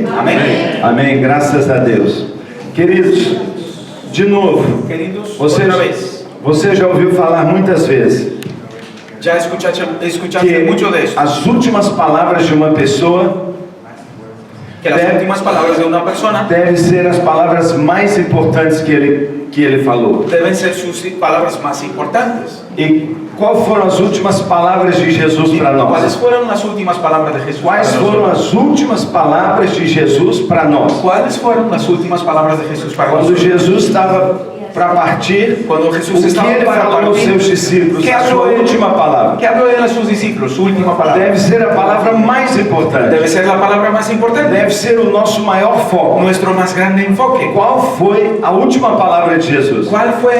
Amém? Amém. Amém, graças a Deus. Queridos, de novo, Queridos, você já ouviu falar muitas vezes ya escuchaste que mucho de esto, as últimas palavras de uma pessoa que las últimas palabras de una persona devem ser as palavras mais importantes que ele falou. deben ser sus palabras más importantes. E quais foram as últimas palavras de Jesus para ¿Cuáles nós? fueron las últimas palabras de Jesús? Quais para foram nosotros? as últimas palavras de Jesus para nós? ¿Cuáles fueron las últimas palabras de Jesús para Quando nosotros? Jesus estava para partir, Cuando o Jesús que estaba ele para falou aos partir, seus discípulos? ¿qué A habló sua él? última palavra ¿Qué habló él a sus discípulos? Su última palabra. deve ser a palavra mais importante, Debe ser la palabra más importante. deve ser o nosso maior foco. Nuestro más grande enfoque. Qual foi a última palavra de Jesus? ¿Cuál fue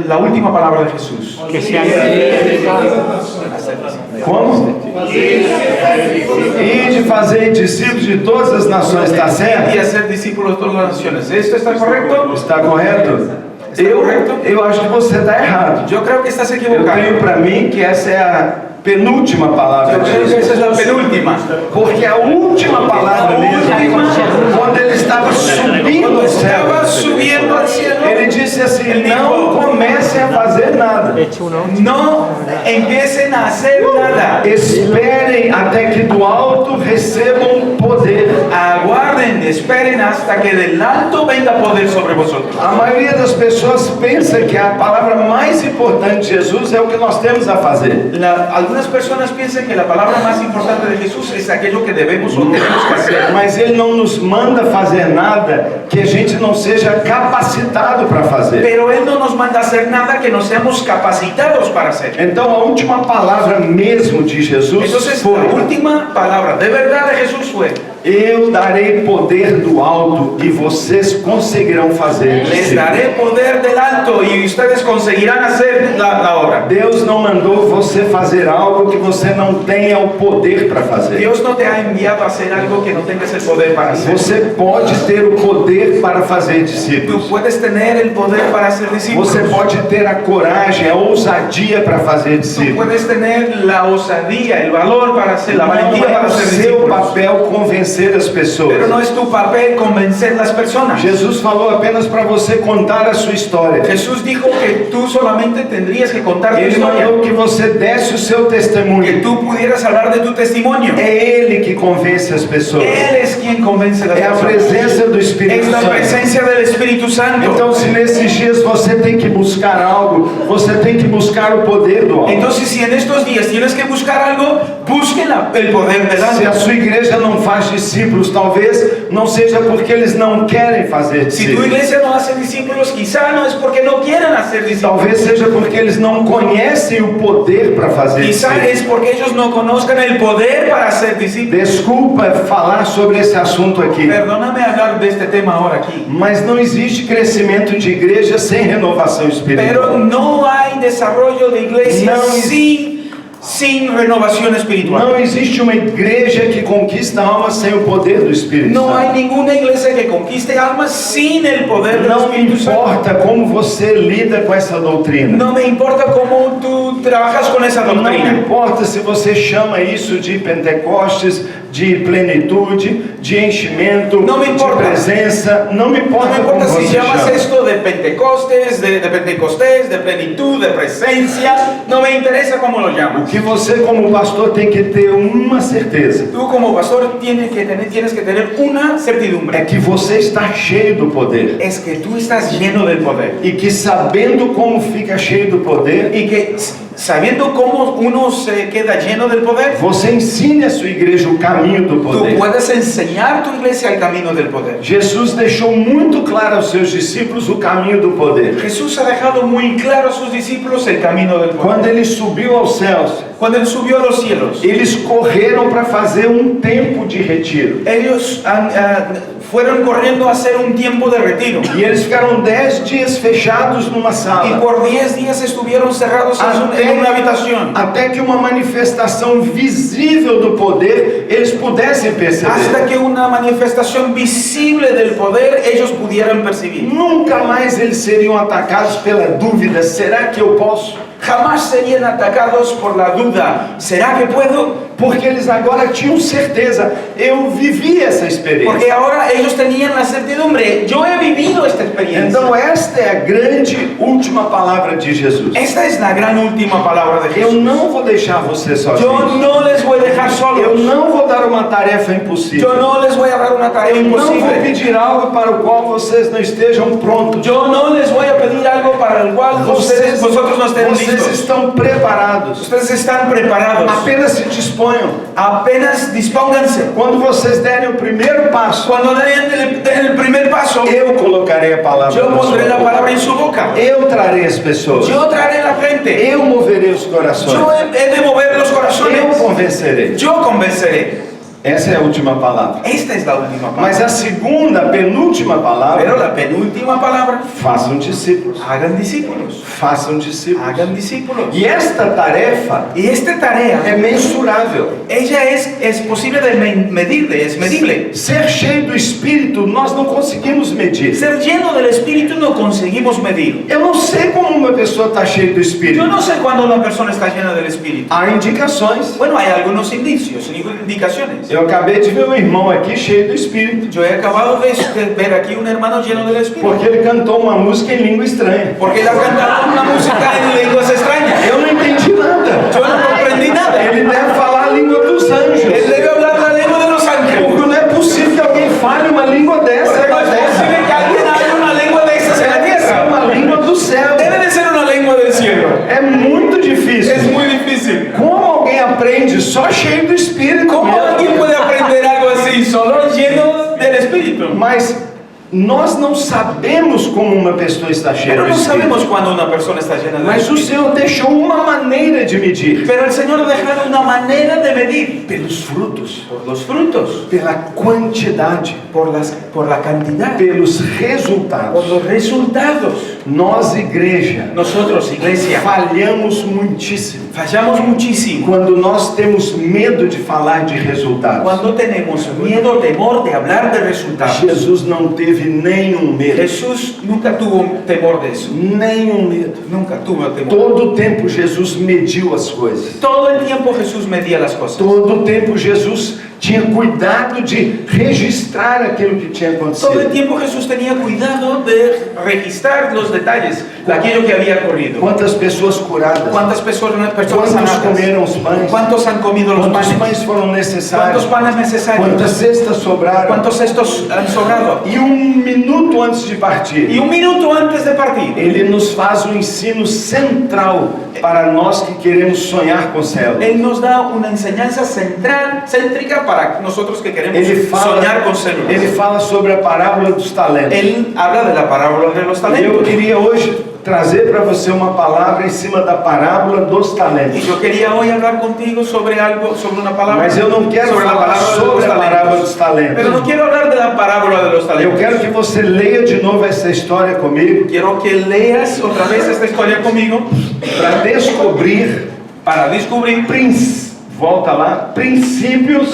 la última palabra de Jesús? Como? E de fazer discípulos de todas as nações, está Y certo? hacer discípulos de todas las naciones. ¿Esto está correcto? Está correto? Está correto? Eu acho que você está errado. Yo creo que estás Eu equivocado. tenho para mim que essa é a penúltima palavra Yo de creo que esa Jesus. es la penúltima. Porque a última palavra mesmo, quando ele estava subindo Cuando ao estaba céu, subiendo al cielo, ele disse assim: Ele não dijo, comecem a fazer nada. no empiecen a hacer nada. Esperem até que do alto recebam poder. Aguarden, esperen hasta que del alto venga poder sobre vosotros. A maioria das pessoas pensa que a palavra mais importante de Jesus é o que nós temos a fazer. Algunas personas piensan que la palabra más importante de Jesús es aquello que debemos o tenemos que hacer. Mas ele não nos manda fazer nada que a gente não seja capacitado para fazer. Pero Él no nos manda a hacer nada que no seamos capacitados para hacer. Então a última palavra mesmo de Jesus Entonces, la foi: última palabra de verdad de Jesús fue: eu darei poder do alto e vocês conseguirão fazer. les daré poder del alto y ustedes conseguirán hacer la obra. Deus não mandou você fazer algo que você não tenha o poder para fazer. Dios no te ha enviado a hacer algo que no tengas el poder para hacer. Você pode ter o poder para fazer Tú discípulos. puedes tener el poder para hacer discípulos. Você pode ter a coragem, a ousadia para fazer Tú discípulos. puedes tener la osadía, el valor para hacer, la Não valentía é para o ser seu discípulos. papel convencer as pessoas. Pero no es tu papel convencer las personas. Jesus falou apenas para você contar a sua história. Jesús dijo que tú solamente tendrías que contar tu Ele historia, mandou que você desse o seu que testemunho. tú pudieras hablar de tu testimonio. É Ele que convence as pessoas. Él es quien convence a las É a personas. presença do Espírito Es la Santo. presencia del Espíritu Santo. Então, se nesses dias você tem que buscar algo, você tem que buscar o poder do alto. Entonces, si en estos días tienes que buscar algo, busquen el poder del Se a alto. sua igreja não faz discípulos, talvez não seja porque eles não querem fazer Si tu discípulos. iglesia no hace discípulos, quizá no es porque no quieran hacer discípulos. Talvez seja porque eles não conhecem o poder para fazer Quizá discípulos. es porque ellos no conozcan el poder para ser discípulos. Desculpa falar sobre esse assunto aqui, Perdóname hablar de este tema ahora aquí. mas não existe crescimento de igreja sem renovação Pero espiritual. no hay desarrollo de iglesia No. sin renovación espiritual. Não existe uma igreja que conquista almas sem o poder do Espírito No hay Santo. ninguna iglesia que conquiste almas sin el poder del Não Espíritu Santo. importa como você lida com essa doutrina. No me importa cómo tú trabajas con esa Não doctrina. importa se você chama isso de Pentecostes, de plenitude, de enchimento, Não me importa. de presença. Não me No importa me como importa si você llamas chama. esto de Pentecostés, de plenitud, de presencia. No me interesa cómo lo O llamas. que você como pastor tem que ter uma certeza Tú como pastor tienes que tener una é certidumbre. que você está cheio do poder. Es que tú estás lleno del poder. E que sabendo como fica cheio do poder, Y que sabiendo cómo uno se queda lleno del poder, você ensine a sua igreja o caminho do tú poder. puedes enseñar tu iglesia el camino del poder. Jesus deixou muito claro aos seus discípulos o caminho do poder. Jesús ha dejado muy claro a sus discípulos el camino del poder. Quando ele subiu aos céus, Cuando Él subió a los cielos, eles correram para fazer um tempo de retiro. ellos fueron corriendo a hacer un tiempo de retiro. E eles ficaram 10 dias fechados numa Y sala. por 10 días estuvieron cerrados en una habitación. Até que uma manifestação visível do poder eles pudessem perceber. Hasta que una manifestación visible del poder ellos pudieran percibir. Nunca mais eles seriam atacados pela dúvida: será que eu posso? jamás serían atacados por la duda. ¿Será que puedo? Porque eles agora tinham certeza, eu vivi essa experiência. Porque ahora ellos tenían la certidumbre, yo he vivido esta experiencia. Então esta é a grande última palavra de Jesus. Esta es la gran última palabra de Eu Jesús. não vou deixar você Yo sozinho. no les voy a dejar Eu solos. não vou dar uma tarefa impossível. Yo no les voy a dar una tarea Eu não vou imposible. pedir algo para o qual vocês não estejam prontos. Yo no les voy a pedir algo para el cual vosotros no estén Vocês listos. estão preparados. Ustedes están preparados. Apenas se disponham. Apenas dispónganse. Quando vocês derem o primeiro passo, Cuando den el primer paso, eu colocarei a palavra yo na pondré sua la boca. palabra en su boca. Eu trarei as pessoas. Yo traeré la gente. Eu moverei os corações. Yo he de mover los Eu corazones. convencerei. Yo convenceré. Essa é a última palavra. Esta es la última Mas palabra. a segunda, penúltima Pero palavra, la penúltima palabra, façam discípulos. hagan discípulos. Façam discípulos. Hagan discípulos. E esta tarefa Y esta tarea, é mensurável. ella es posible de medirle, es medible. Ser cheio do Espírito, nós não conseguimos medir. Ser lleno del Espíritu no conseguimos medir. Eu não sei como uma pessoa está cheia do Yo Espírito. no sé cuándo una persona está llena del Espíritu. Há indicações. Bueno, hay algunos indicios, indicaciones. Eu acabei de ver um irmão aqui cheio do Espírito, Yo he acabado de ver aquí un hermano lleno del Espíritu. porque ele cantou uma música em língua estranha. Porque él ha cantado una música en lenguas extrañas. Eu não entendi nada. Yo no comprendí nada. Ele deve falar a língua dos anjos. Él debe hablar la lengua de los ángeles. Porque não é possível que alguém fale uma língua dessa Porque no na es terra. posible que alguien hable una lengua de estas en la Deve ser tierra. uma língua do céu. Debe de ser una lengua del cielo. É muito Es difícil. muy difícil. Como alguém aprende só cheio do Espírito? ¿Cómo mesmo? alguien puede aprender algo así solo lleno del Espíritu? Mas nós não sabemos como uma pessoa está cheia Pero do no Espírito. sabemos cuando una persona está llena del Mas o Espíritu. Senhor deixou uma maneira de medir. Pero el Señor ha dejado una manera de medir Pelos frutos, por los frutos, pela quantidade, por la cantidad, pelos por resultados. los resultados. Nós, igreja, Nosotros, iglesia, falhamos muitíssimo fallamos muchísimo quando nós temos medo de falar de resultados. cuando tenemos miedo, temor de hablar de resultados. Jesus não teve nenhum medo, Jesús nunca tuvo temor de eso. nenhum medo. Nunca tuvo temor. Todo o tempo Jesus mediu as coisas. Todo el tiempo Jesús medía las cosas. Todo o tempo Jesus tinha cuidado de registrar aquilo que tinha Todo el acontecido. tiempo Jesús tenía cuidado de registrar los detalles de aquello que había ocurrido. Quantas pessoas curadas? ¿Cuántas personas Quantos sanadas? comeram os pães? ¿Cuántos han comido los Quantos panes? pães foram necessários? ¿Cuántos panes necesarios? Quantas cestas sobraram? ¿Cuántos cestos han sobrado? E minuto antes de partir, Y un minuto antes de partir, Ele nos faz um ensino central para nós que queremos sonhar com o céu. Él nos da una enseñanza central, céntrica para nosotros que queremos soñar con células. ele fala sobre a parábola dos talentos. Él habla de la parábola de los E eu talentos. queria hoje trazer para você uma palavra em cima da parábola dos Y talentos. yo quería hoy hablar contigo sobre algo, sobre una palabra. Mas eu não quero sobre la falar parábola de sobre los a parábola dos talentos. Pero no talentos. quiero hablar de la parábola de los Eu talentos. quero que você leia de novo essa história comigo Quiero que leas otra vez esta historia conmigo para descobrir, para descubrir volta lá, princípios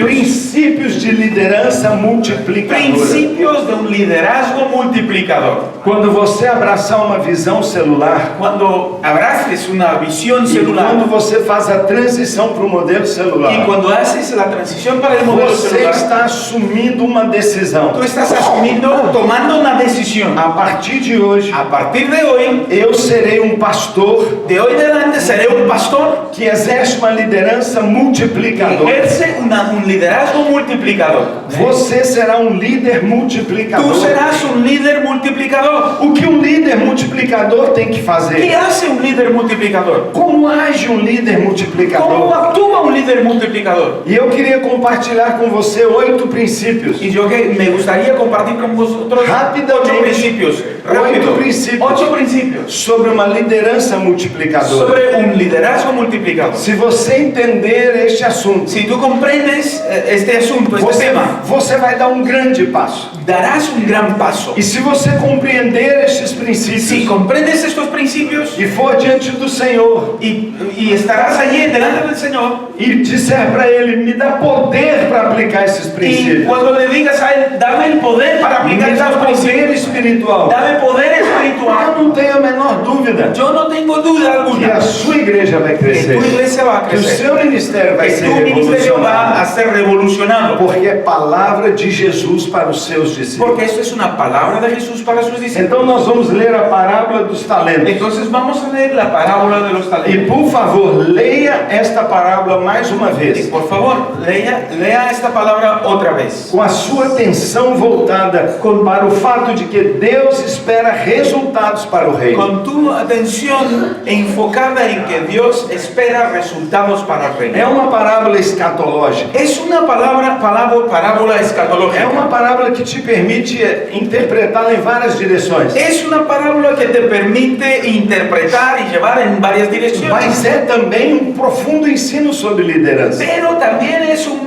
princípios de liderança multiplicadora. principios de un liderazgo multiplicador. Quando você abraçar uma visão celular, Cuando abraces una visión e celular quando você faz a transição para o modelo y celular, cuando haces la transición para el modelo você celular, está assumindo uma decisão. tú estás asumiendo, tomando una decisión. A partir de hoje, A partir de hoy, eu serei um pastor de hoy en adelante seré un pastor que exerce uma liderança que multiplicadora. ejerce un liderazgo multiplicador. Você será um líder multiplicador. Tú serás un líder multiplicador. O que um líder multiplicador tem que ¿Qué fazer? hace un líder multiplicador? Como age um líder ¿Cómo multiplicador? actúa un líder multiplicador? E eu queria compartilhar com você 8 princípios. Y yo que me gustaría compartir con vosotros Rápidamente, 8 principios. Rápido. 8 princípios 8 principios sobre uma liderança multiplicadora. sobre un liderazgo multiplicador. Se você entender este assunto, Si tú comprendes este asunto, este tema, você vai dar um grande passo. darás un gran paso. E se você compreender estes Si princípios comprendes estos principios e for diante do Senhor y estarás allí delante del Señor, e disser para Ele, me dá poder para aplicar esses y princípios, cuando le digas a Él, dame el poder para aplicar me dá estos principios, poder espiritual, dame poder espiritual, Eu não tenho a menor dúvida yo no tengo duda que alguna a sua igreja vai que crescer, tu iglesia va a que o crecer, seu ministério vai que ser tu ministerio va a revolucionado, ser revolucionado, porque é palavra de Jesus para os seus discípulos. porque esto es una palabra de Jesús para sus discípulos. Então nós vamos ler a parábola dos talentos. Entonces vamos a leer la parábola de los E talentos. por favor, leia esta parábola mais uma Y vez, por favor, lea esta palabra otra vez, com a sua atenção voltada para o fato de que Deus espera resultados para o reino. con tu atención enfocada en que Dios espera resultados para el É reino. uma parábola escatológica. Es una parábola É escatológica. uma parábola que te permite interpretá-la em várias direções. Es una parábola que te permite interpretar y llevar en varias direcciones. Mas é também um profundo ensino sobre liderança. Pero también es una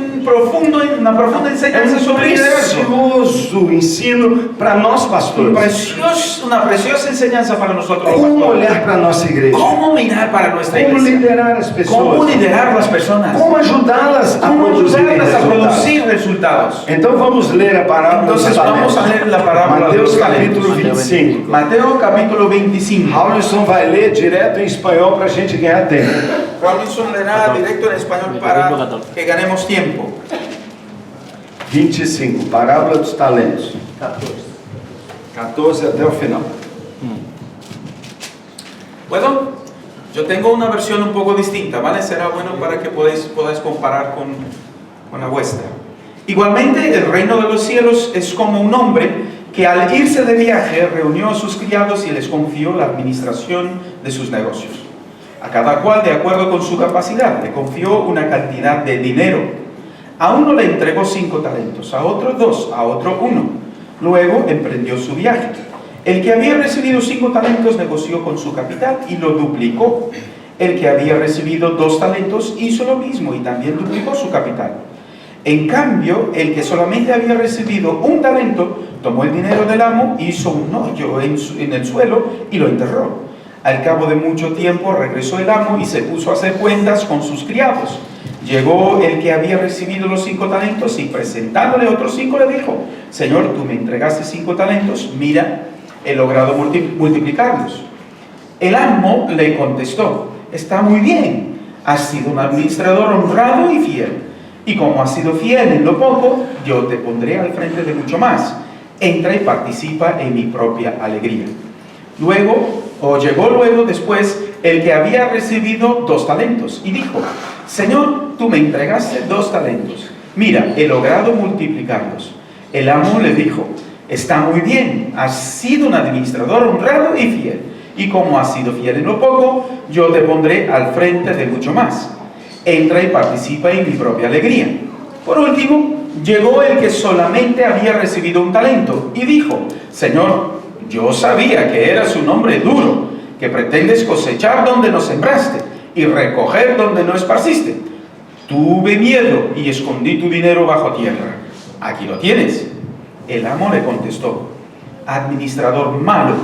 profunda É enseñanza um sobre liderazgo. precioso ensino para nós pastores. Una preciosa enseñanza para nosotros los Como pastores. olhar para a nossa igreja. Cómo mirar para nuestra Como iglesia. liderar as Cómo pessoas. liderar las personas. Como ajudá-las a Cómo produzir ayudarlas a resultados. producir resultados. Então vamos ler a parábola dos Entonces vamos a talentos. leer la parábola de Mateus los capítulo talentos. 25. Mateo capítulo 25. Raulison vai ler direto em espanhol para a gente ganhar tempo. Robinson leerá directo en español para que ganemos tiempo. 25, parábola dos talentos. 14 até o final. Bueno, yo tengo una versión un poco distinta, ¿vale? Será bueno para que podáis comparar con la vuestra. Igualmente, el reino de los cielos es como un hombre que al irse de viaje reunió a sus criados y les confió la administración de sus negocios. A cada cual de acuerdo con su capacidad, le confió una cantidad de dinero. A uno le entregó 5 talentos, a otro 2, a otro 1. Luego emprendió su viaje. El que había recibido 5 talentos negoció con su capital y lo duplicó. El que había recibido 2 talentos hizo lo mismo y también duplicó su capital. En cambio, el que solamente había recibido 1 talento, tomó el dinero del amo, hizo un hoyo en el suelo y lo enterró. Al cabo de mucho tiempo regresó el amo y se puso a hacer cuentas con sus criados. Llegó el que había recibido los 5 talentos y presentándole otros 5 le dijo: Señor, tú me entregaste 5 talentos, mira, he logrado multiplicarlos. El amo le contestó: está muy bien, has sido un administrador honrado y fiel. Y como has sido fiel en lo poco, yo te pondré al frente de mucho más. Entra y participa en mi propia alegría. Llegó luego después el que había recibido 2 talentos y dijo: Señor, tú me entregaste 2 talentos. Mira, he logrado multiplicarlos. El amo le dijo: está muy bien, has sido un administrador honrado y fiel. Y como has sido fiel en lo poco, yo te pondré al frente de mucho más. Entra y participa en mi propia alegría. Por último, llegó el que solamente había recibido 1 talento y dijo: Señor, yo sabía que eras un hombre duro, que pretendes cosechar donde no sembraste y recoger donde no esparciste. Tuve miedo y escondí tu dinero bajo tierra. Aquí lo tienes. El amo le contestó: administrador malo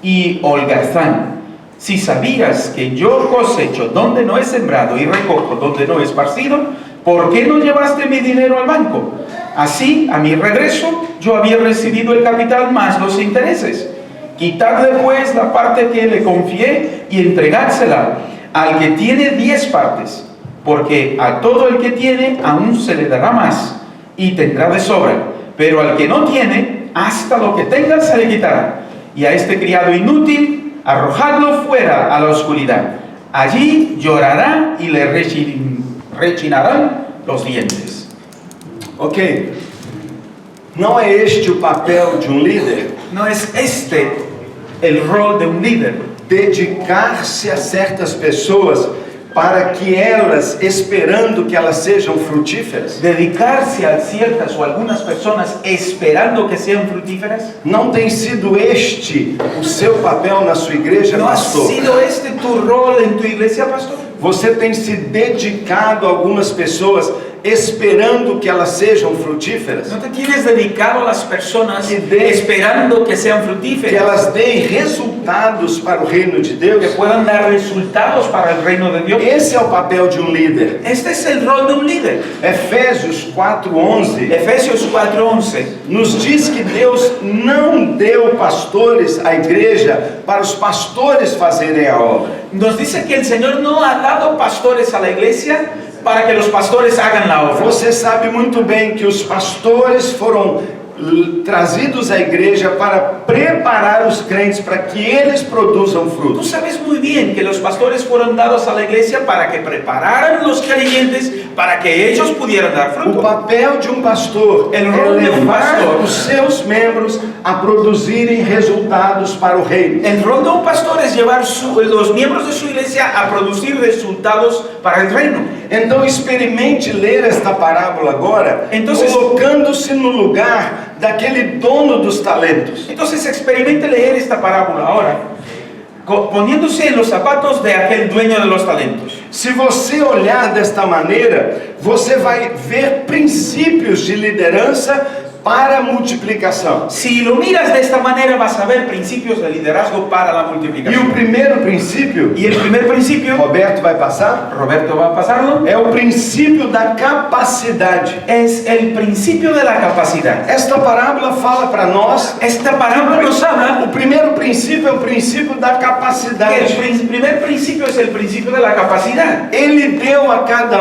y holgazán, si sabías que yo cosecho donde no he sembrado y recojo donde no he esparcido, ¿por qué no llevaste mi dinero al banco? Así, a mi regreso, yo había recibido el capital más los intereses. Quitadle pues la parte que le confié y entregádsela al que tiene 10 partes, porque a todo el que tiene aún se le dará más y tendrá de sobra, pero al que no tiene, hasta lo que tenga se le quitará. Y a este criado inútil, arrojadlo fuera a la oscuridad. Allí llorará y le rechinarán los dientes. Ok. Não é este o papel de um líder? ¿No es este el rol de un líder? Dedicar-se a certas pessoas para que elas, esperando que elas sejam frutíferas? Dedicarse a ciertas o algunas personas esperando que sean fructíferas. Não tem sido este o seu papel na sua igreja, ¿No ha pastor? sido este tu rol en tu iglesia, pastor? Você tem se dedicado a algumas pessoas esperando que elas sejam frutíferas? No te tienes dedicado a las personas Que dé- esperando que sean Que fructíferas, elas deem resultados para o reino de que Deus? puedan dar resultados para el reino de Dios. Esse é o papel de um líder. Este es el rol de un líder. Efésios 4:11 Efesios 4:11 nos diz que Deus não deu pastores à igreja para os pastores fazerem a obra. nos dice que el Señor no ha dado pastores a la iglesia para que los pastores hagan la obra. Você sabe muito bem que os pastores foram trazidos à igreja para preparar os crentes para que eles produzam Tú frutos. sabes muy bien que los pastores fueron dados a la iglesia para que prepararan los creyentes para que ellos pudieran dar O fruto. papel de um pastor é El rol de un levar pastor. os seus membros a produzirem resultados para o reino. El rol de un pastor es llevar los miembros de su iglesia a producir resultados para el reino. Então experimente ler esta parábola agora, Entonces- colocando-se no lugar daquele dono dos talentos. Entonces experimente leer esta parábola ahora, poniéndose en los zapatos de aquel dueño de los talentos. Se você olhar desta maneira, você vai ver princípios de liderança para a multiplicação. Si lo miras de esta manera vas a ver principios de liderazgo para la E o multiplicación. primeiro princípio, Y el primer principio, Roberto vai passar, Roberto va a pasarlo, é o princípio da capacidade. es el principio de la capacidad. Esta parábola fala para nós, Esta parábola nos habla o primeiro princípio é o princípio da que capacidade. el primer principio es el principio de la capacidad. Ele deu a cada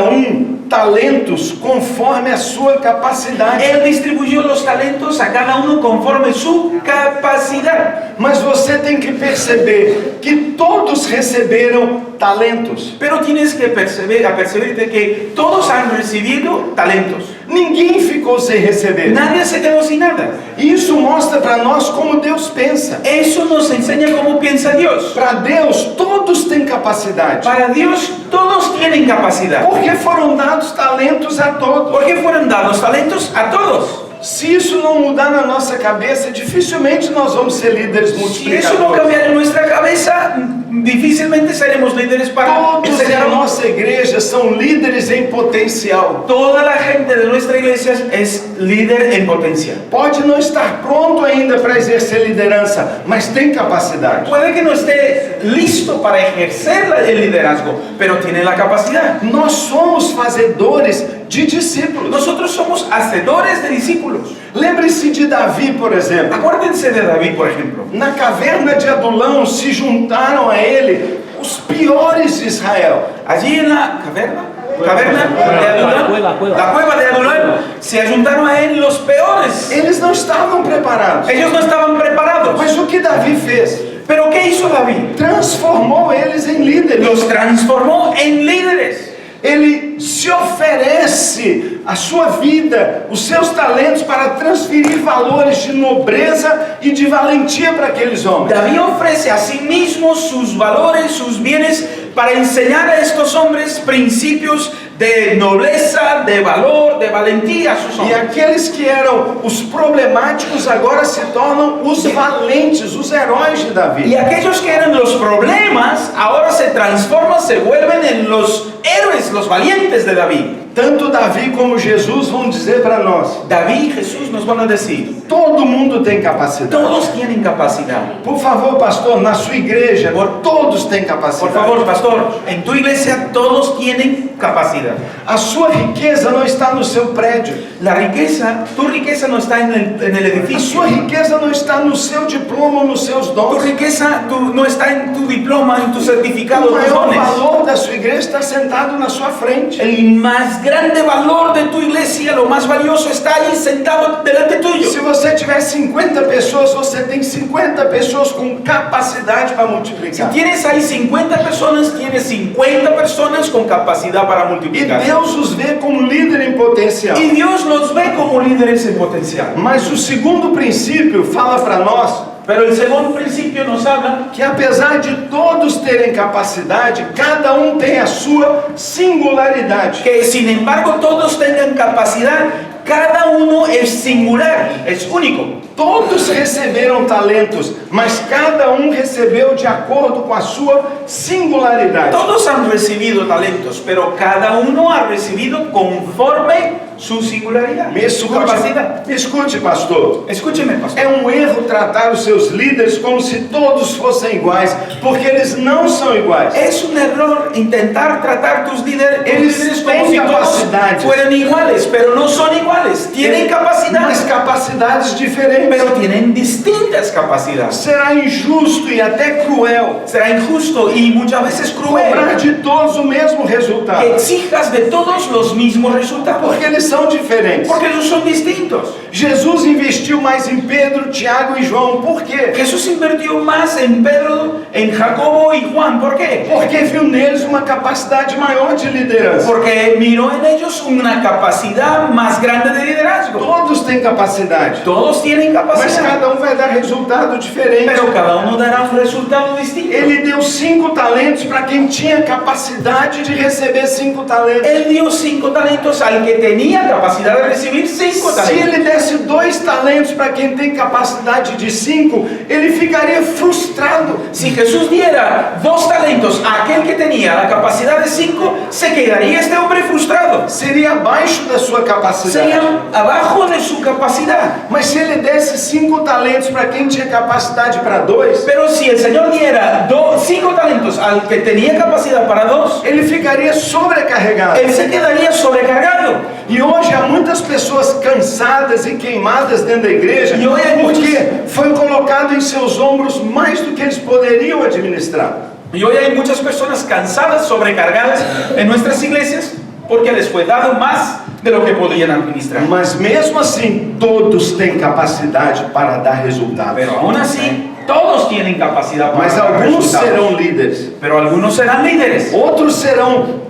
talentos conforme a sua capacidade. Él distribuyó los talentos a cada uno conforme su capacidad. Mas você tem que perceber que todos receberam talentos. Pero tienes que percibirte que todos han recibido talentos. Ninguém ficou sem receber. Nadie se quedó sin nada. E isso mostra para nós como Deus pensa. Eso nos enseña cómo piensa Dios. Para Deus, todos têm capacidade. Para Dios, todos tienen capacidad. Porque foram dados talentos a todos. Porque fueron dados talentos a todos. Se isso não mudar na nossa cabeça, dificilmente nós vamos ser líderes Si eso no multiplicadores. cambiar en nuestra cabeza, difícilmente seremos líderes para Todos enseñar na a otros. nossa igreja são líderes em potencial. Toda la gente de nuestra iglesia es líder en potencia. Pode não estar pronto ainda para exercer liderança, mas tem capacidade. Puede que no esté listo para ejercer el liderazgo, pero tiene la capacidad. Nós somos fazedores de discípulos. Nosotros somos hacedores de discípulos. Lembre-se de Davi, por exemplo. Acuérdense de David, por ejemplo. Na caverna de Adulão se juntaram a ele os piores de Israel. Allí en la caverna de Adulán, la cueva de Adulán, se juntaron a él los peores. Eles não estavam preparados. Ellos no estaban preparados. Mas o que Davi fez? Pero ¿qué hizo David? Transformou eles em líderes. Los transformó en líderes. Ele se oferece a sua vida, os seus talentos para transferir valores de nobreza e de valentia para aqueles homens. David ofrece a sí mismo sus valores, sus bienes, para enseñar a estos hombres principios de nobleza, de valor, de valentía a sus E hombres. aqueles que eram os problemáticos agora se tornam os valentes, os heróis de Y Davi. aquellos que eran los problemas, ahora se transforman, se vuelven en los héroes, los valientes de David. Tanto Davi como Jesus vão dizer para nós: David y Jesús nos van a decir, todo mundo tem capacidade. todos tienen capacidad. Por favor, pastor, na sua igreja, todos têm Por capacidade. favor, pastor, en tu iglesia todos tienen capacidad. A sua riqueza não está no seu prédio. La riqueza, tu riqueza no está en el A edificio. sua riqueza não está no seu diploma ou nos seus Tu dons. riqueza no está en tu diploma, en tu O certificado, tus maior dones. valor da sua igreja está sentado na sua frente. El más grande valor de tu iglesia, lo más valioso, está ahí sentado delante tuyo. Se você tiver 50 pessoas, você tem 50 pessoas com capacidade para Si multiplicar. tienes ahí 50 personas, tienes 50 personas con capacidad para E multiplicar. Deus os vê como líder em potencial. Y Dios los ve como líderes en potencial. Mas o segundo princípio fala para nós Pero el segundo principio nos habla que apesar de todos terem capacidade, cada tem a sua singularidade. que sin embargo todos tengan capacidad, cada uno es singular, es único. Todos receberam talentos, mas cada um recebeu de acordo com a sua singularidade. Todos han recibido talentos, pero cada uno ha recibido conforme su singularidad, su capacidad. Me escute, pastor. Escúcheme, pastor. É um erro tratar os seus líderes como se todos fossem iguais, porque eles não são iguais. Es un error intentar tratar tus líderes como si todos fueran iguales, pero no son iguales. Tienen Mas capacidades, capacidades diferentes. pero tienen distintas capacidades. Será injusto e até cruel Será injusto y muchas veces cobrar cruel de todos o mesmo que resultado, exijas de todos los mismos resultados, porque eles são diferentes. porque ellos son distintos. Jesus investiu mais em Pedro, Tiago e João. Por quê? Jesús invirtió más en Pedro, en Jacobo y Juan. ¿Por qué? Porque viu neles uma capacidade maior de liderança. Porque miró en ellos una capacidad más grande de liderazgo. Todos têm capacidade, Todos tienen mas capacidad, cada um vai dar resultado diferente. pero cada uno dará un resultado distinto. Ele deu 5 talentos para quem tinha capacidade de receber 5 talentos. Él dio 5 talentos al que tenía capacidad de recibir 5 Se talentos. ele desse 2 talentos para quem tem capacidade de 5, ele ficaria frustrado. Si Jesús diera 2 talentos a aquel que tenía la capacidad de 5, se quedaría este hombre frustrado. Seria abaixo da sua capacidade. Sería abajo de su capacidad. Mas se ele desse 5 talentos para quem tinha capacidade para 2, Pero si el Señor diera 5 talentos al que tenía capacidad para 2, ele ficaria sobrecarregado. él se quedaría sobrecargado. E hoje há muitas pessoas cansadas e queimadas dentro da igreja, E hoje há porque foi colocado em seus ombros mais do que eles poderiam administrar. Y hoy hay muchas personas cansadas, sobrecargadas en nuestras iglesias porque les fue dado más de lo que podían administrar. Mas mesmo assim, todos têm capacidade para dar resultado. Pero aún así, todos tienen capacidad para Mas dar alguns resultados. serão líderes, Pero algunos serán líderes, outros serão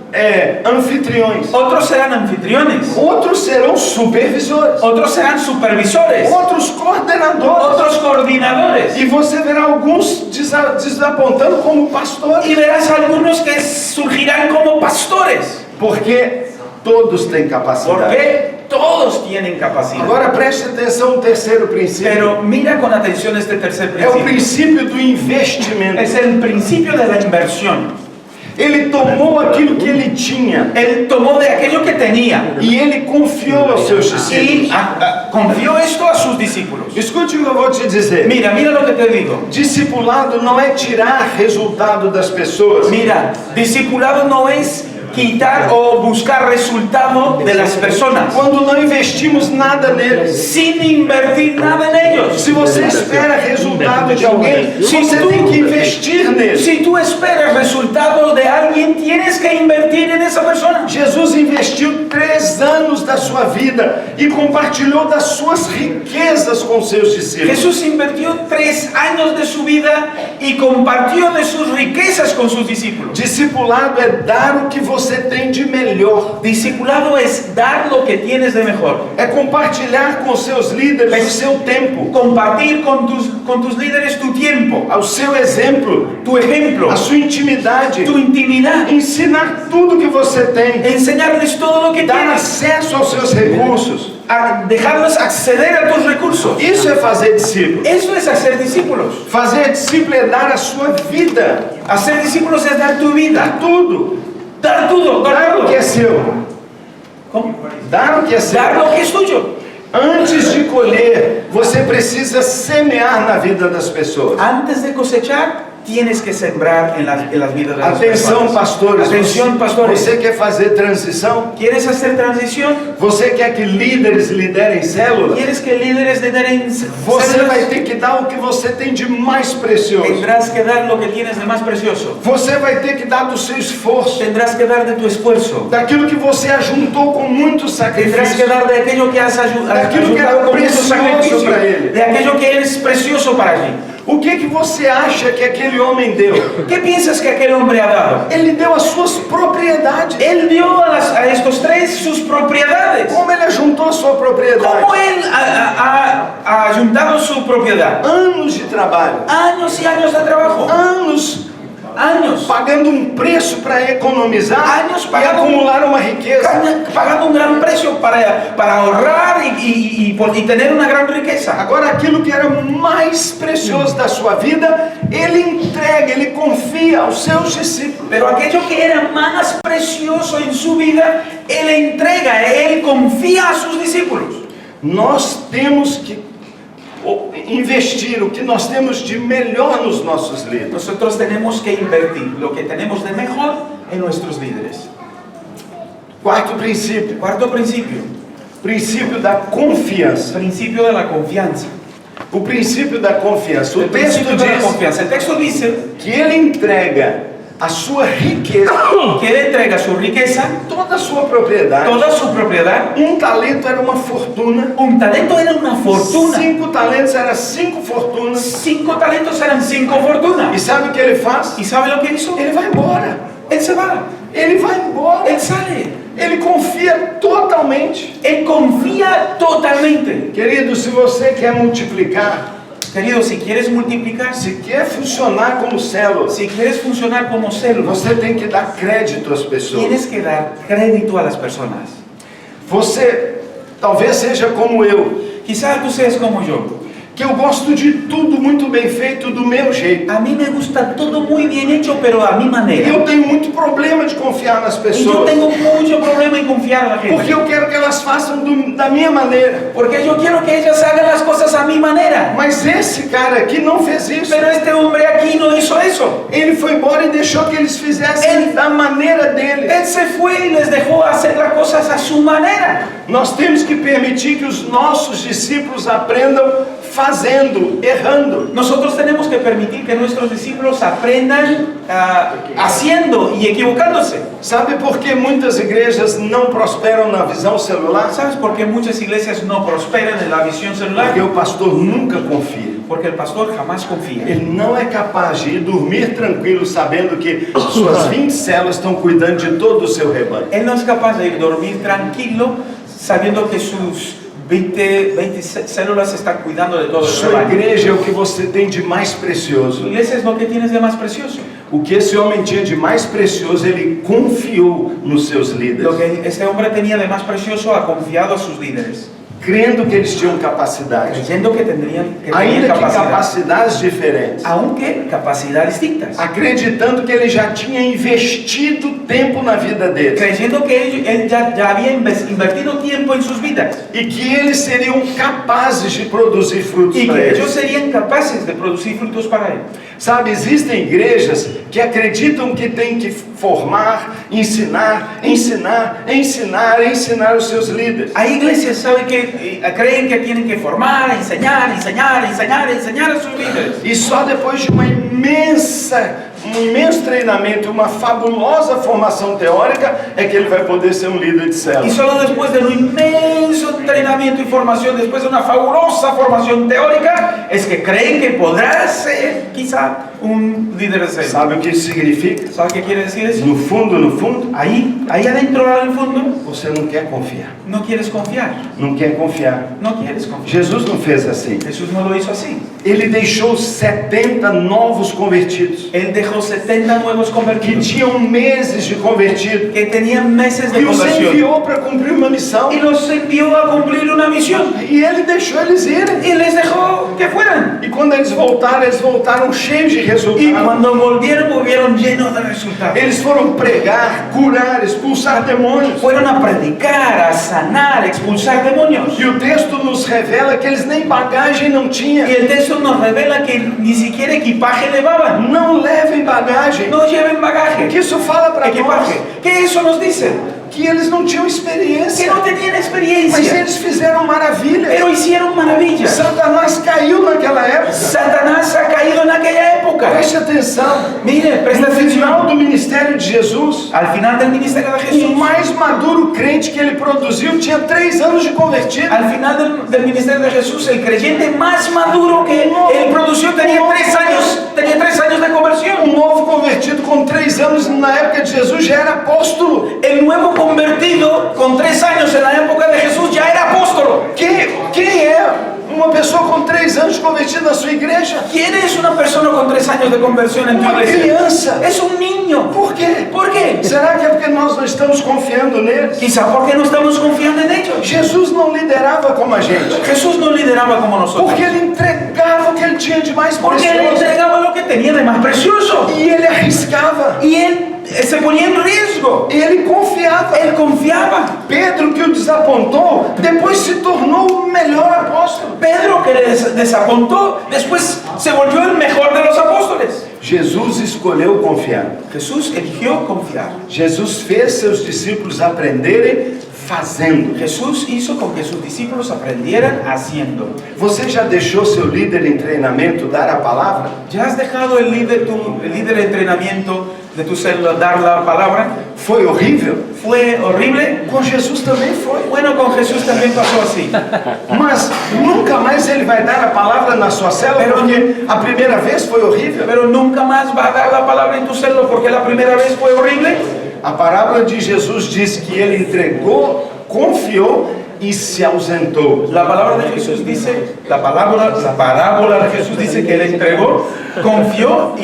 anfitriões, otros serán anfitriones, outros serão supervisores, otros serán supervisores, outros coordenadores. otros coordinadores. E você verá alguns desapontando como pastores, Y verás algunos que surgirán como pastores, porque todos têm capacidade. porque todos tienen capacidad. Agora preste atenção no terceiro princípio. Pero mira con atención este tercer É o principio. princípio do investimento. Es el principio de la inversión. Ele tomou aquilo que ele tinha Él tomó de aquello que tenía e ele confiou aos seus y discípulos. confió esto a sus discípulos. Escute o que eu vou te dizer. Mira lo que te digo. Discipulado não é tirar resultado das pessoas. Mira, discipulado no es quitar o buscar resultado de las personas Quando não investimos nada neles. sin invertir nada en ellos. Se você espera resultado de alguém, você tem que investir neles. Si tú esperas resultado de alguien, tienes que invertir en esa persona. Jesus investiu 3 anos da sua vida e compartilhou das suas riquezas com seus discípulos. Jesús invirtió 3 años de su vida y compartió de sus riquezas con sus discípulos. Discipulado é dar o que você tem de melhor. Discipulado es dar lo que tienes de mejor. É compartilhar com seus líderes o seu tempo, Compartir con tus líderes tu tiempo, o seu exemplo, tu ejemplo, a sua intimidade, tu intimidad, ensinar tudo que você tem, enseñarles todo lo que dar tienes, acesso aos seus recursos. a dejarlos acceder a tus recursos. Isso é fazer discípulo. Eso es hacer discípulos. Fazer discípulo é dar a sua vida, Hacer discípulos es dar tu vida, tudo. dar todo, dar Dar o que todo. é seu. ¿Cómo? Dar o que é seu. Dar lo que es tuyo. Antes de colher, você precisa semear na vida das pessoas. Antes de cosechar, tienes que sembrar en las vidas de las Atenção, personas. pastores. Atención, pastores. Você quer fazer transição? ¿Quieres hacer transición? Você quer que líderes liderem células? ¿Quieres que líderes lideren Você células? vai ter que dar o que você tem de mais precioso. Tendrás que dar lo que tienes de más precioso. Você vai ter que dar do seu esforço, Tendrás que dar de tu esfuerzo. daquilo que você ajuntou com muito Tendrás que sacrifício. dar de aquello que has Daquilo que era ayudado con mucho precioso sacrificio. para ele. De aquello que es precioso para ti. O que você acha que aquele homem deu? ¿Qué piensas que aquel hombre ha dado? Ele deu as suas propriedades. Él dio a estos 3 sus propiedades. Como ele ajuntou a sua propriedade? ¿Cómo él ha juntado su propiedad? Anos de trabalho, Años y años de trabajo. anos años pagando um preço para economizar Anos e pagando- acumular uma riqueza. pagando un gran precio para ahorrar y tener una gran riqueza. Agora, aquilo que era mais precioso da sua vida, ele entrega, ele confia aos seus discípulos. Pero aquello que era más precioso en su vida, Él entrega, Él confía a sus discípulos. Nós temos que investir o que nós temos de melhor nos nossos líderes. Nosotros tenemos que invertir lo que tenemos de mejor en nuestros líderes. Quarto princípio, Cuarto principio, princípio da confiança. principio de la confianza. O princípio da confiança. O El texto principio de la diz confianza. El texto dice que ele entrega a sua riqueza, que Él entrega su riqueza, toda a sua propriedade. toda su propiedad. Um talento era uma fortuna. Un talento era una fortuna. 5 talentos era 5 fortunas. 5 talentos eran 5 fortunas. E sabe o que ele faz? ¿Y sabe lo que hizo? Ele vai embora. Él se va. Ele vai embora. Él sale. Ele confia totalmente. Él confía totalmente. Querido, se você quer multiplicar, Querido, si quieres multiplicar, se quer funcionar como célula, si quieres funcionar como célula, você tem que dar crédito às pessoas. tienes que dar crédito a las personas. Você talvez seja como eu, Quizá tú seas como yo. que eu gosto de tudo muito bem feito do meu jeito. A mí me gusta todo muy bien hecho, pero a mi manera. Eu tenho muito problema de confiar nas Y yo pessoas, tengo mucho problema en confiar a la porque gente. eu quero que elas façam da minha maneira. Porque yo quiero que ellas hagan las cosas a mi manera. Mas esse cara aqui não fez isso. Pero este hombre aquí no hizo eso. Ele foi embora e deixou que eles fizessem da maneira dele. Él se fue y les dejó hacer las cosas a su manera. Nós temos que permitir que os nossos discípulos aprendam fazendo, errando. Nosotros tenemos que permitir que nuestros discípulos aprendan haciendo y equivocándose. Sabe por que muitas igrejas não prosperam na visão celular? ¿Sabes por qué muchas iglesias no prosperan en la visión celular? Porque o pastor nunca confia. Porque el pastor jamás confía. Ele não é capaz de ir dormir tranquilo sabendo que suas 20 células estão cuidando de todo o seu rebanho. Él no es capaz de dormir tranquilo sabiendo que sus 20 células están cuidando de todo el Sua rebaño. igreja é o que você tem de mais Tu precioso. iglesia es lo que tienes de más precioso. O que esse homem tinha de mais precioso, ele confiou nos seus Lo líderes, que este hombre tenía de más precioso ha confiado a sus líderes, crendo que eles tinham capacidade, creyendo que tenían ainda que capacidad, capacidades diferentes, aunque capacidades distintas, acreditando que ele já tinha investido tempo na vida deles creyendo que él ya había invertido tiempo en sus vidas e que eles seriam capazes de produzir frutos y para que ellos eles. serían capaces de producir frutos para él. Sabe, existem igrejas que acreditam que tem que formar, ensinar os seus líderes. Hay iglesias, ¿saben? Que creen que tienen que formar, enseñar a sus líderes. E só depois de um imenso treinamento, uma fabulosa formação teórica, é que ele vai poder ser um líder de Y célula. solo después de un inmenso entrenamiento y formación, después de una fabulosa formación teórica, es que creen que podrá ser quizá un líder de célula. Sabe o que isso significa? ¿Sabe qué quiere decir eso? No fundo, Ahí adentro, en el fondo, você não quer confiar. no quieres confiar. Não quer confiar. No quieres confiar. Jesus não fez assim. Jesús no lo hizo así. Ele deixou 70 novos convertidos, Él dejó 70 nuevos que convertidos, tinham meses de convertido, que tenían meses de e os conversión, enviou para cumprir uma missão. y los envió a cumplir una misión. E ele deixou eles irem. Y les dejó que fueran. E quando eles voltaram cheios de Y resultados. cuando volvieron llenos de resultados. Eles foram pregar, curar, expulsar demônios. Fueron a predicar, a sanar, a expulsar demonios. E o texto nos revela que eles nem bagagem não tinham. Y el texto nos revela que ni siquiera equipaje llevaban. Não levem bagagem. No lleven O bagaje, que isso fala para nós? equipaje. ¿Qué eso nos dice? Que eles não tinham Que experiência. no tenían Mas experiencia, eles fizeram maravilhas. pero hicieron maravillas. Satanás caiu naquela época. Satanás ha caído en aquella época. Preste atenção. Mire, presta No final atención. do ministério de Jesus, Al final del ministerio de o Jesús, mais maduro crente que ele produziu tinha 3 anos de convertido. al final del ministerio de Jesús, el creyente más maduro que él produció tenía 3 años de conversión. Um novo convertido com 3 anos na época de Jesus já era apóstolo. El nuevo convertido con 3 años en la época de Jesús ya era apóstolo. Quem é uma pessoa com com 3 anos convertido na sua igreja? ¿Quién es una persona con 3 años de conversión en tu Uma iglesia? criança. Es un niño. Por quê? ¿Por qué? Será que é porque nós não estamos confiando neles? Quizá porque no estamos confiando en ellos. Jesus não liderava como a gente, Jesús no lideraba como nosotros. porque ele entregava o que ele tinha de mais Porque él precioso. entregaba lo que tenía de más precioso. E ele arriscava. Y él se ponía en riesgo. E ele confiava. Él confiaba. Pedro, que o desapontou, depois se tornou o melhor apóstolo. Pedro, que le desapuntó, después se volvió el mejor de los apóstoles. Jesus escolheu confiar. Jesús eligió confiar. Jesus fez seus discípulos aprenderem fazendo. Jesús hizo con que sus discípulos aprendieran haciendo. Você já deixou seu líder em treinamento dar a palavra? ¿Ya has dejado el líder de entrenamiento de tu célula dar la palabra? Foi horrível? ¿Fue horrible? Com Jesus também foi. Bueno, con Jesús también pasó así. Mas nunca mais ele vai dar a palavra na sua célula, porque a primeira vez foi horrível. Pero nunca más va a dar la palabra en tu célula porque la primera vez fue horrible. A parábola de Jesus diz que ele entregou, confiou e se ausentou. La palabra de Jesús dice, la parábola de Jesús dice que él entregó, confió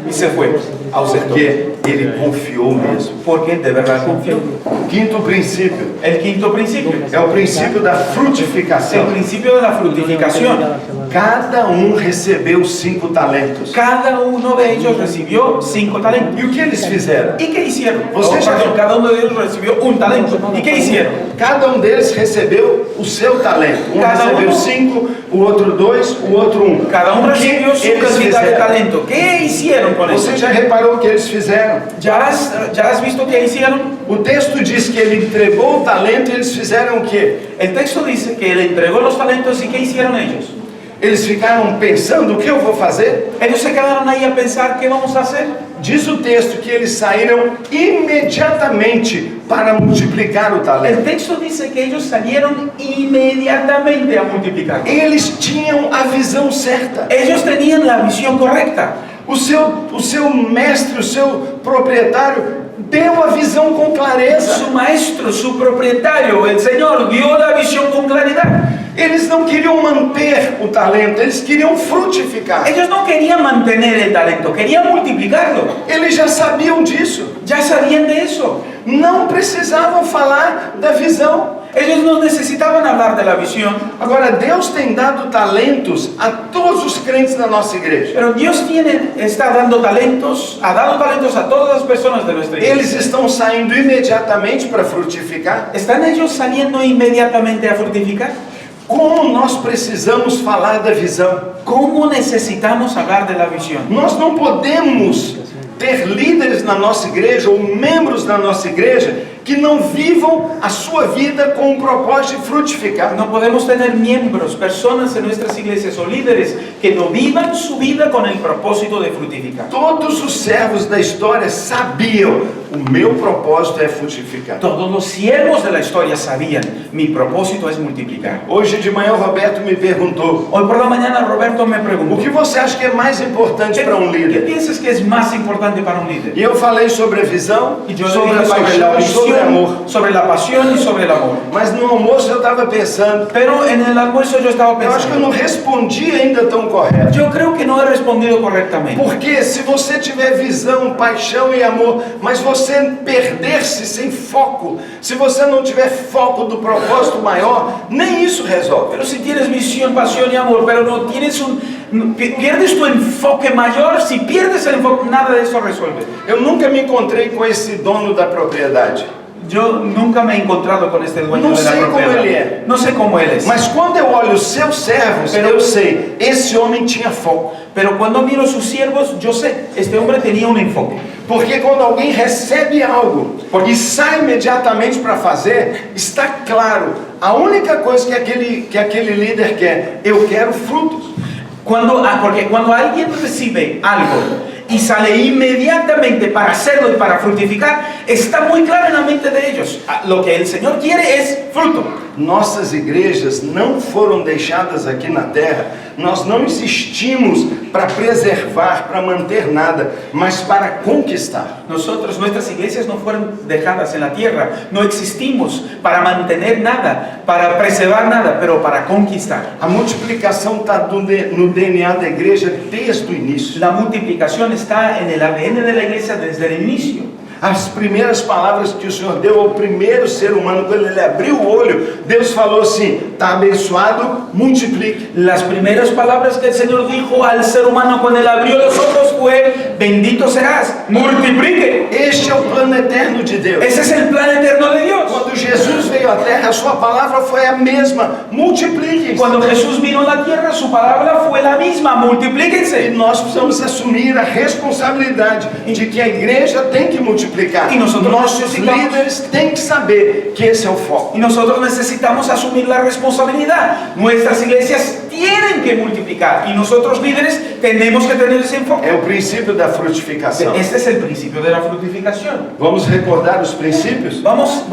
y se fue, ausentó. Porque ele confiou mesmo. Porque de verdad confió. Quinto princípio El quinto principio, é o princípio da el frutificação. principio de la frutificación. Cada recebeu 5 talentos. Cada uno de ellos recibió 5 talentos. E o que eles fizeram? ¿Y qué hicieron? Ustedes Perdón, cada uno de ellos recibió un talento. ¿Y qué hicieron? Cada deles recebeu o seu talento. Cada Recebeu 5, o outro 2, o outro 1. Cada uno recibió su cantidad de talento. ¿Qué hicieron con eso? Você já reparou o que eles fizeram? ¿Ya has visto qué hicieron? O texto diz que ele entregou o talento e eles fizeram o quê? El texto dice que él entregó los talentos y ¿qué hicieron ellos? Eles ficaram pensando o que eu vou fazer? Ellos se quedaron ahí a pensar qué vamos a hacer. Diz o texto que eles saíram imediatamente para multiplicar o El talento. texto dice que ellos salieron inmediatamente a multiplicar. Eles tinham a visão certa. Ellos tenían la visión correcta. O seu mestre, o seu proprietário deu a visão com clareza. Su maestro, su propietario, el Señor, dio la visión con claridad. Eles não queriam manter o talento, eles queriam frutificar. Ellos no querían mantener el talento, querían multiplicarlo. Eles já sabiam disso. Ya sabían de eso. Não precisavam falar da visão. Ellos no necesitaban hablar de la visión. Agora, Deus tem dado talentos a todos os crentes da nossa igreja. Pero Dios está dando talentos, ha dado talentos a todas las personas de nuestra iglesia. Eles estão saindo imediatamente para frutificar. ¿Están ellos saliendo inmediatamente a fructificar? Como nós precisamos falar da visão? ¿Cómo necesitamos hablar de la visión? Nós não podemos ter líderes na nossa igreja ou membros da nossa igreja que não vivam a sua vida com o propósito de frutificar. No podemos tener miembros, personas en nuestras iglesias o líderes que no vivan su vida con el propósito de fructificar. Todos os servos da história sabiam: o meu propósito é frutificar. Todos los siervos de la historia sabían, mi propósito es multiplicar. Hoje de manhã o Roberto me perguntou: Hoy por la mañana Roberto me o preguntó, que você acha que é mais importante para ¿qué líder? piensas que es más importante para un líder? E eu falei sobre a visão, Y yo le sobre a dije sobre la paixão e sobre visión, amor. sobre la pasión y sobre el amor. Mas no almoço eu estava pensando, Pero en el almuerzo yo estaba eu acho que eu pensando, não respondi ainda tão correto. yo creo que no he respondido correctamente. Porque se você tiver visão, paixão e amor, mas você perder-se sem foco, se você não tiver foco do propósito maior, nem isso resolve. Pero si tienes visión, pasión y amor, pero no tienes pierdes tu enfoque mayor, si pierdes el enfoque, nada de eso resuelve. Eu nunca me encontrei com esse dono da propriedade. Yo nunca me he encontrado con este dueño No de la sé cómo propiedad. él es. No sé cómo él es. Mas quando eu olho os seus servos, eu sei, esse homem tinha foco. Pero cuando miro sus siervos, yo sé, este hombre tenía un enfoque. Porque quando alguém recebe algo e sai imediatamente para fazer, está claro, a única coisa que aquele líder quer, eu quero frutos. Porque cuando alguien recibe algo y sale inmediatamente para hacerlo y para fructificar, está muy claro en la mente de ellos. Lo que el Señor quiere es fruto. Nossas igrejas não foram deixadas aqui na terra. Nós não existimos para preservar, para manter nada, mas para conquistar. Nuestras iglesias no fueron dejadas en la tierra. No existimos para mantener nada, para preservar nada, pero para conquistar. A multiplicação está no DNA da igreja desde o início. La multiplicación está en el ADN de la iglesia desde el inicio. As primeiras palavras que o Senhor deu ao primeiro ser humano, quando ele abriu o olho, Deus falou assim: está abençoado, multiplique. Las primeras palabras que el Señor dijo al ser humano cuando él abrió los ojos fue: bendito serás, multiplique. Este é o plano eterno de Deus. Ese es el plan eterno de Dios. Quando Jesus veio à terra, a sua palavra foi a mesma: multipliquem. Cuando Jesús vino a la tierra, su palabra fue la misma: E multiplíquense. nós precisamos assumir a responsabilidade de que a igreja tem que multiplicar. E nossos líderes têm que saber que esse é o foco. Y nosotros necesitamos asumir la responsabilidad. Nuestras iglesias tienen que multiplicar y nosotros líderes tenemos que tener ese enfoque. É o princípio da frutificação. Este es el principio de la fructificación. Vamos recordar os princípios? Vamos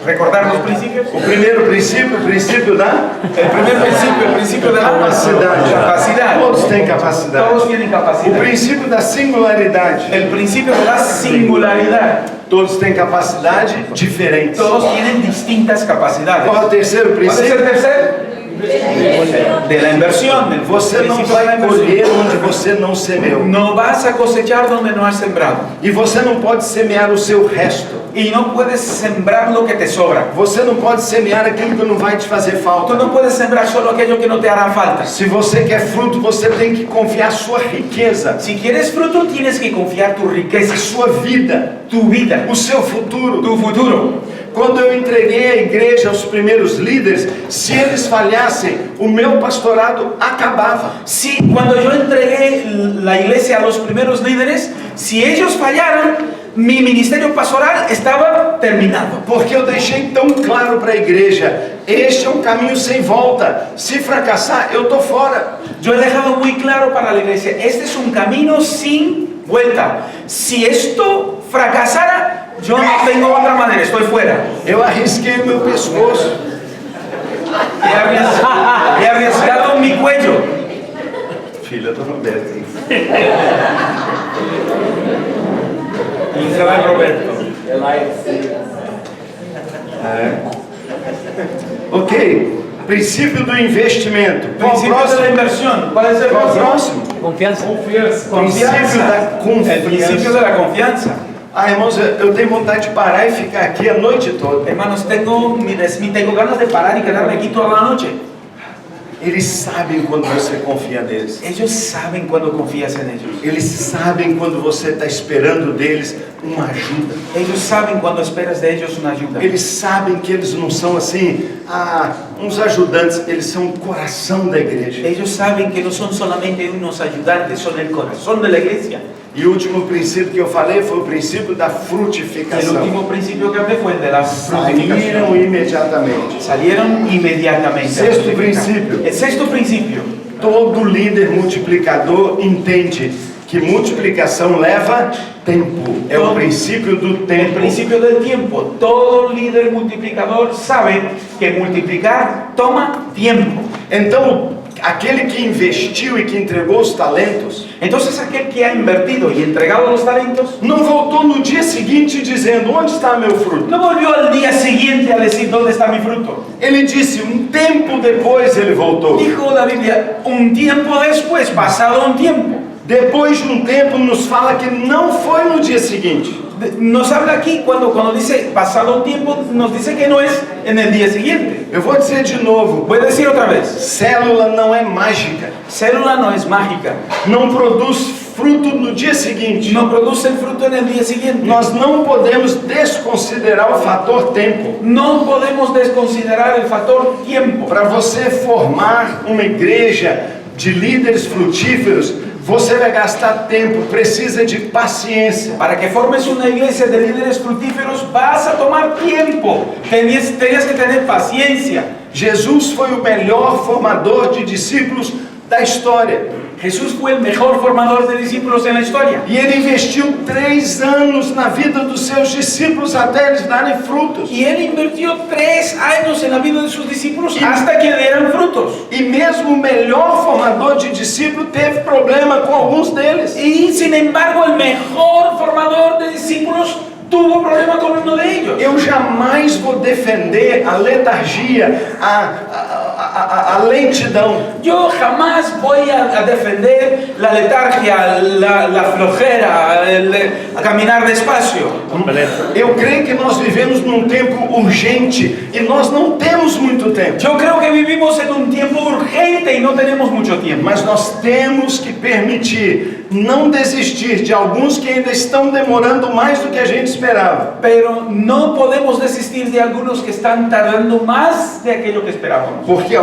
recordar los principios. O primeiro princípio, o princípio da El principio de la capacidad. Todos têm capacidade. Todos tienen O capacidad. princípio da singularidade. El principio de la singularidad. Todos têm capacidade diferente. Todos tienen distintas capacidades. Qual é o terceiro ¿Cuál es princípio? el tercer? De la inversión. Del Você não principio de la vai colher inversión. onde você não semeou. No vas a cosechar donde no has sembrado. E você não pode semear o seu resto. Y no puedes sembrar lo que te sobra. Você não pode semear aquilo que não vai te fazer Tú falta. no puedes sembrar solo aquello que no te hará falta. Se você quer fruto, você tem que confiar sua riqueza, Si quieres fruto, tienes que confiar tu a riqueza, sua vida, tu vida, o seu futuro. tu futuro. Quando eu entreguei a igreja aos primeiros líderes, se eles falhassem, o meu pastorado acabava. Si cuando yo entregué la iglesia a los primeros líderes, si ellos fallaran, mi ministerio pastoral estaba terminado. Porque eu deixei tão claro para a igreja: este é um caminho sem volta. Se fracassar, eu estou fora. Yo he dejado muy claro para la iglesia, este es un camino sin vuelta. Si esto fracasara, yo no tengo otra manera, estoy fuera. Eu arrisquei o meu pescoço. He arriesgado mi cuello. Filha do Roberto. Hija de Roberto. Ok. Princípio do investimento. Qual o Principio de la próximo? inversión. ¿Cuál es el Qual o próximo? próximo? Confianza. Princípio da El principio de confiança. la confianza. Ah, irmãos, eu tenho vontade de parar e ficar aqui a noite toda. Hermanos, tengo ganas de parar y quedarme aquí toda la noche. Eles sabem quando você confia neles. Ellos saben cuando confías en ellos. Eles sabem quando você está esperando deles uma ajuda. Ellos saben cuando esperas de ellos una ayuda. Eles sabem que eles não são assim, uns ajudantes, eles são o coração da igreja. Ellos saben que no son solamente unos ayudantes, son el corazón de la iglesia. E o último princípio que eu falei foi o princípio da El frutificação. último principio que hablé fue el de la Saíram fructificación. imediatamente. Salieron inmediatamente. Sexto principio. El sexto principio. Todo líder multiplicador entende que multiplicação leva tempo. É o princípio do El tempo. principio del tiempo. Todo líder multiplicador sabe que multiplicar toma tiempo. Então, aquele que investiu e que entregou os talentos, Entonces aquel que ha invertido y entregado los talentos não voltou no dia seguinte dizendo: onde está meu fruto? no volvió al día siguiente a decir dónde está mi fruto. Ele disse, um tempo depois ele voltou. Dijo la Biblia, un tiempo después, pasado un tiempo. Depois de um tempo nos fala que não foi no dia seguinte. Nos habla aquí cuando dice pasado un tiempo, nos dice que no es en el día siguiente. Eu vou dizer de novo, Voy a decir otra vez, célula não é mágica. célula no es mágica, Não produz fruto no dia seguinte. no produce el fruto en el día siguiente. Nós não podemos desconsiderar o fator tempo. No podemos desconsiderar el factor tiempo. Para você formar uma igreja de líderes frutíferos, você vai gastar tempo, precisa de paciência. Para que formes una iglesia de líderes fructíferos vas a tomar tiempo. Tenías que tener paciencia. Jesus foi o melhor formador de discípulos da história. Jesús fue el mejor formador de discípulos en la historia. E ele investiu 3 anos na vida dos seus discípulos até eles darem frutos. Y él invirtió 3 años en la vida de sus discípulos hasta que dieran frutos. E mesmo o melhor formador de discípulos teve problema com alguns deles. Y sin embargo, el mejor formador de discípulos tuvo problema con uno de ellos. Eu jamais vou defender a letargia, a lentidão. Yo jamás voy a defender la letargia, la flojera, a caminar despacio. Eu creio que nós vivemos num tempo urgente e nós não temos muito tempo. Yo creo que vivimos en un tiempo urgente y no tenemos mucho tiempo. Mas nós temos que permitir não desistir de alguns que ainda estão demorando mais do que a gente esperava. Pero no podemos desistir de algunos que están tardando más de aquello que esperábamos. Porque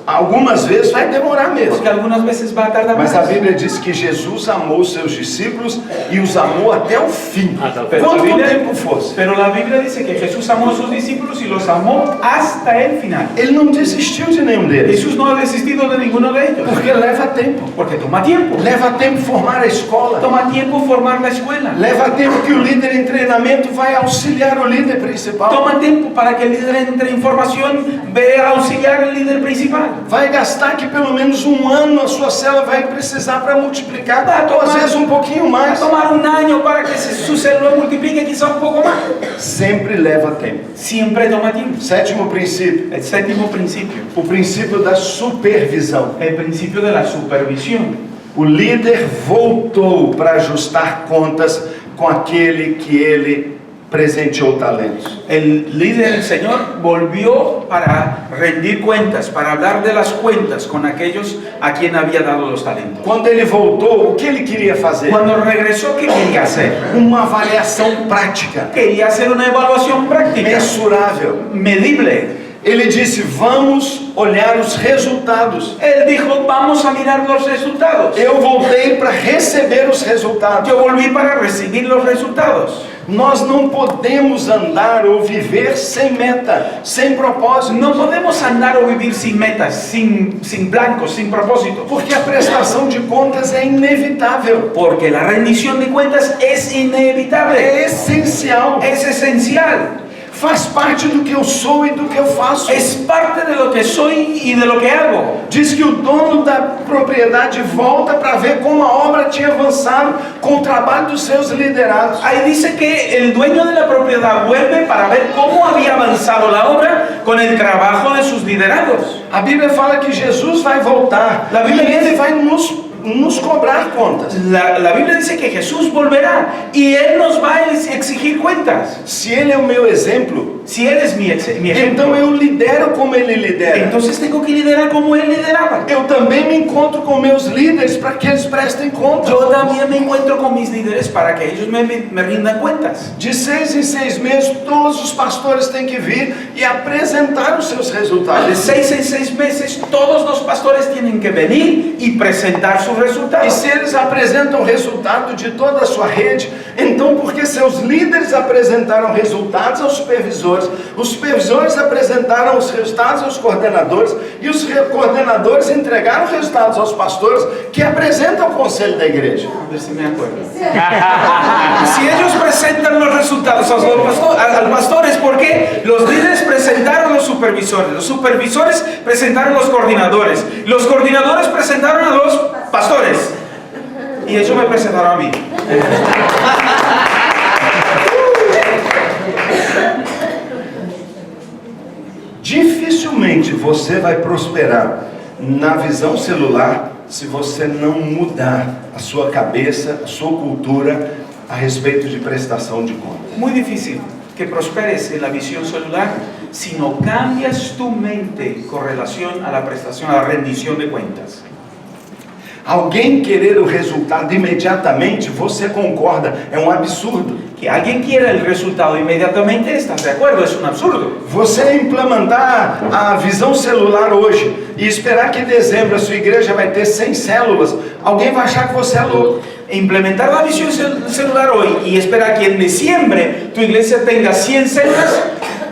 algumas vezes vai demorar mesmo. Porque algunas veces va a tardar Mas más. a Bíblia diz que Jesus amou os seus discípulos e os amou até o fim. Pero Quanto la Biblia- tempo fosse. Pero la Biblia dice que Jesús amó a sus discípulos y los amó hasta el final. Ele não desistiu de nenhum deles. Jesús no ha desistido de ninguno de ellos. Porque leva tempo. Porque toma tiempo. Leva tempo formar a escola. Toma tiempo formar la escuela. Leva tempo que o líder em treinamento vai auxiliar o líder principal. Toma tiempo para que el líder entre en formación, vea auxiliar al líder principal. Vai gastar que pelo menos 1 ano a sua célula vai precisar para multiplicar, ou às vezes um pouquinho Va a mais. tomar un año para que su célula multiplique quizá un poco más. Sempre leva tempo. Siempre toma tiempo. 7º princípio, El séptimo principio, o princípio da supervisão. el principio de la supervisión. O líder voltou para ajustar contas com aquele que ele presenteou talentos. El líder, el Señor, volvió para rendir cuentas, para hablar de las cuentas con aquellos a quien había dado los talentos. Quando ele voltou, o que ele queria fazer? Cuando regresó, ¿qué quería hacer? Uma avaliação prática, Quería hacer una evaluación práctica, mensurável. medible. Ele disse: vamos olhar os resultados. Él dijo, vamos a mirar los resultados. Eu voltei para receber os resultados. Yo volví para recibir los resultados. Nós não podemos andar ou viver sem meta, sem propósito. No podemos andar o vivir sin metas, sin blancos, sin propósito. Porque a prestação de contas é inevitável, Porque la rendición de cuentas es é inevitable, essencial, es esencial. faz parte do que eu sou e do que eu faço. Es parte de lo que soy y de lo que hago. Diz que o dono da propriedade volta para ver como a obra tinha avançado com o trabalho dos seus liderados. Ahí dice que el dueño de la propiedad vuelve para ver cómo había avanzado la obra con el trabajo de sus liderados. A Bíblia fala que Jesus vai voltar A Bíblia e diz- Ele vai nos cobrar contas. La Biblia dice que Jesús volverá y Él nos va a exigir cuentas. Se Ele é o meu exemplo, Si Él es mi ejemplo, então eu lidero como Ele lidera. entonces tengo que liderar como Él lideraba. Eu também me encontro com meus líderes para que eles prestem contas. Yo también me encuentro con mis líderes para que ellos me rindan cuentas. De 6 em 6 meses, todos os pastores têm que vir e apresentar os seus De resultados. 6 en 6 meses, todos los pastores tienen que venir y presentar sus E resultados. se eles apresentam o resultado de toda a sua rede, então porque seus líderes apresentaram resultados aos supervisores, os supervisores apresentaram os resultados aos coordenadores e os coordenadores entregaram resultados aos pastores que apresentam ao conselho da igreja. A ver si me acuerdo. Si ellos presentan los resultados a los pastores, ¿por qué? Los líderes presentaron a los supervisores presentaron a los coordinadores presentaron a los pastores, y ellos me presentaron a mí. Dificilmente você vai prosperar na visão celular se você não mudar a sua cabeça, a sua cultura a respeito de prestação de contas. Muy difícil que prosperes en la visión celular si no cambias tu mente con relación a la prestación, a la rendición de cuentas. Alguém querer o resultado imediatamente, você concorda, é um absurdo. Que alguien quiera el resultado inmediatamente, ¿estás de acuerdo? Es un absurdo. Você implementar a visão celular hoje e esperar que em dezembro a sua igreja vai ter 100 células, alguém vai achar que você é louco. Implementar la visión celular hoy y esperar que en diciembre tu iglesia tenga 100 células,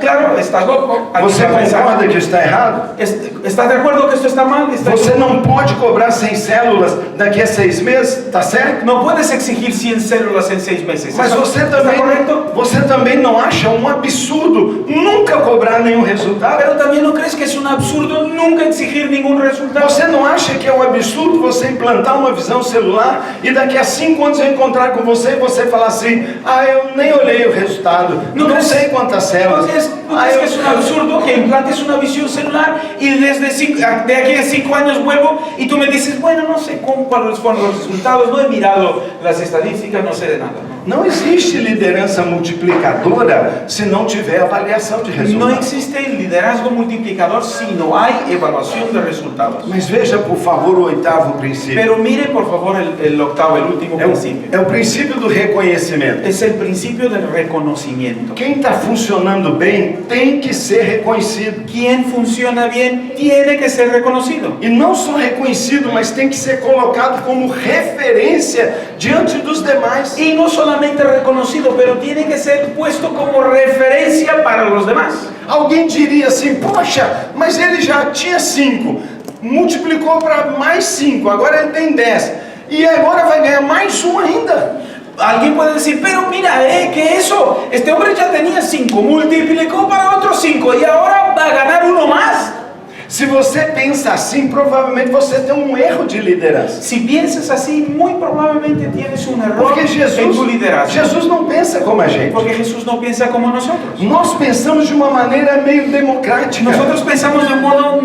claro, estás loco. Você concorda que está errado? ¿Estás de acuerdo que esto está mal? Você não pode cobrar 100 células daqui a 6 meses, tá certo? No puedes exigir 100 células en 6 meses. Mas você também não acha um absurdo nunca cobrar nenhum resultado? Pero también no crees que es un absurdo nunca exigir ningún resultado. Você não acha que é um absurdo você implantar uma visão celular e daqui a 5 anos eu encontrar com você e você falar assim, eu nem olhei o resultado, não sei quantas células. ¿No crees que es un absurdo que implantes una visión celular y de aquí a 5 años vuelvo y tú me dices, bueno, no sé cuáles fueron los resultados, no he mirado las estadísticas, no sé de nada? Não existe liderança multiplicadora se não tiver avaliação de resultados. No existe liderazgo multiplicador si no hay evaluación de resultados. Mas veja, por favor, o 8º princípio. Pero mire, por favor, el octavo, el último principio. É o princípio do reconhecimento. Es el principio del reconocimiento. Quem está funcionando bem tem que ser reconhecido. Quien funciona bien tiene que ser reconocido. E não só reconhecido, mas tem que ser colocado como referência diante dos demais. Y no solamente reconocido, pero tiene que ser puesto como referencia para los demás. Alguém diria assim, poxa, mas ele já tinha 5, multiplicou para mais 5, agora ele tem 10, e agora vai ganhar mais 1 ainda. Alguien puede decir, pero mira, que eso, este hombre ya tenía 5, multiplicó para otros 5 y ahora va a ganar 1 más. Se você pensa assim, provavelmente você tem um erro de liderança. Si piensas así, muy probablemente tienes un error Porque en tu liderazgo. Jesus não pensa como a gente. Porque Jesús no piensa como nosotros. Nós pensamos de uma maneira meio democrática. Nosotros pensamos de un modo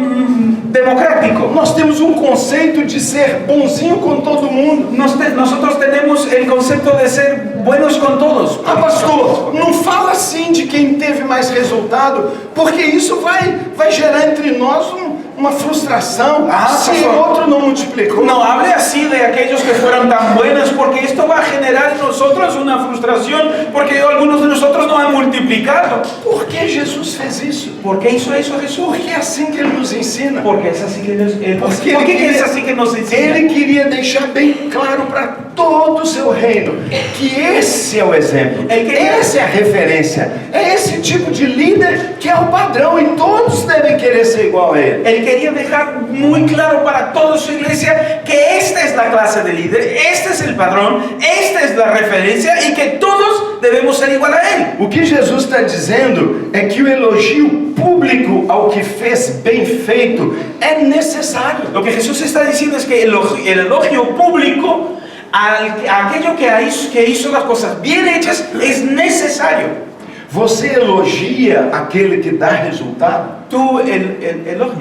democrático. Nós temos um conceito de ser bonzinho com todo mundo. Nosotros tenemos el concepto de ser buenos con todos. Pastor, não fala assim de quem teve mais resultado, porque isso vai gerar entre nós uma frustração. Se o outro não multiplicou. No hable así de aquellos que fueron tan buenos, porque esto va a generar en nosotros una frustración, porque algunos de nosotros no han multiplicado. Por que Jesus fez isso? ¿Por qué hizo eso Jesús? Porque é assim que Ele nos ensina. Porque es así que es así que nos enseña. Ele queria deixar bem claro para todo o seu reino que esse é o exemplo, essa é a referência, é esse tipo de líder que é o padrão e todos devem querer ser igual a ele. Él quería dejar muy claro para toda su iglesia que esta es la clase de líder, este es el padrón, esta es la referencia y que todos debemos ser igual a él. O que Jesus está dizendo é que o elogio público ao que fez bem feito é necessário. Lo que Jesús está diciendo es que el elogio público a aquello que hizo las cosas bien hechas es necesario. Você elogia aquele que dá resultado? Tú elogias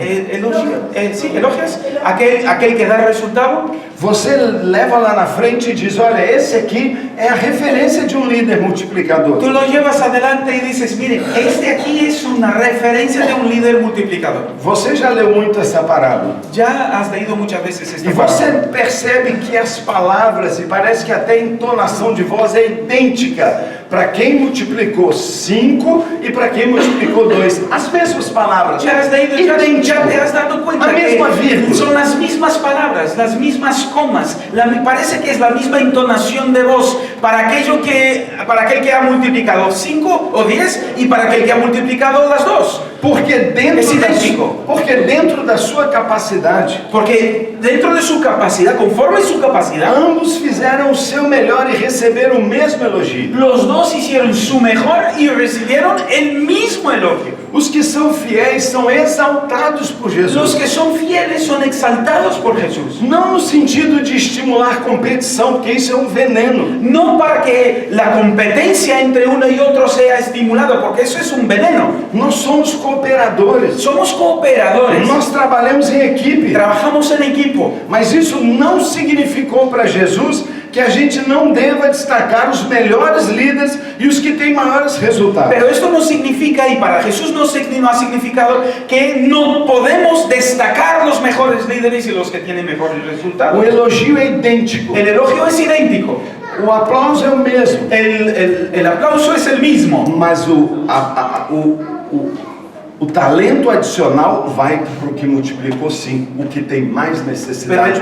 aquel que dá resultado. Você leva lá na frente e diz, olha, esse aqui é a referência de um líder multiplicador. Tú lo llevas adelante y dices, mire, este aquí es una referencia de un líder multiplicador. Você já leu muito essa parábola? Ya has leído muchas veces esta E você percebe que as palavras, e parece que até a entonação de voz é idêntica para quem multiplicou 5 e para quem multiplicou 2. As mesmas palavras. Ya has leído, ya te has dado cuenta que son las mismas palabras, las mismas comas. Parece que es la misma entonación de voz para aquel que ha multiplicado 5 o 10 y para aquel que ha multiplicado las 2. Porque dentro da sua capacidade, conforme su capacidad, ambos fizeram o seu melhor e receberam o mesmo elogio. Los dos hicieron su mejor y recibieron el mismo elogio. Os que são fiéis são exaltados por Jesus. Los que son fieles son exaltados por Jesús. Não no sentido de estimular competição, porque isso é um veneno. No para que la competencia entre uno y otro sea estimulada, porque eso es un veneno. Nós somos cooperadores. Somos cooperadores. Nós trabalhamos em equipe. Trabajamos en equipo. Mas isso não significou para Jesus que a gente não deva destacar os melhores líderes e os que têm maiores resultados. Pero esto no significa, y para Jesús no ha significado, que no podemos destacar los mejores líderes y los que tienen mejores resultados. O elogio é idêntico. El elogio es idéntico. O aplauso é o mesmo. El aplauso es el mismo. Mas o talento adicional vai para o que multiplicou 5, o que tem mais necessidade.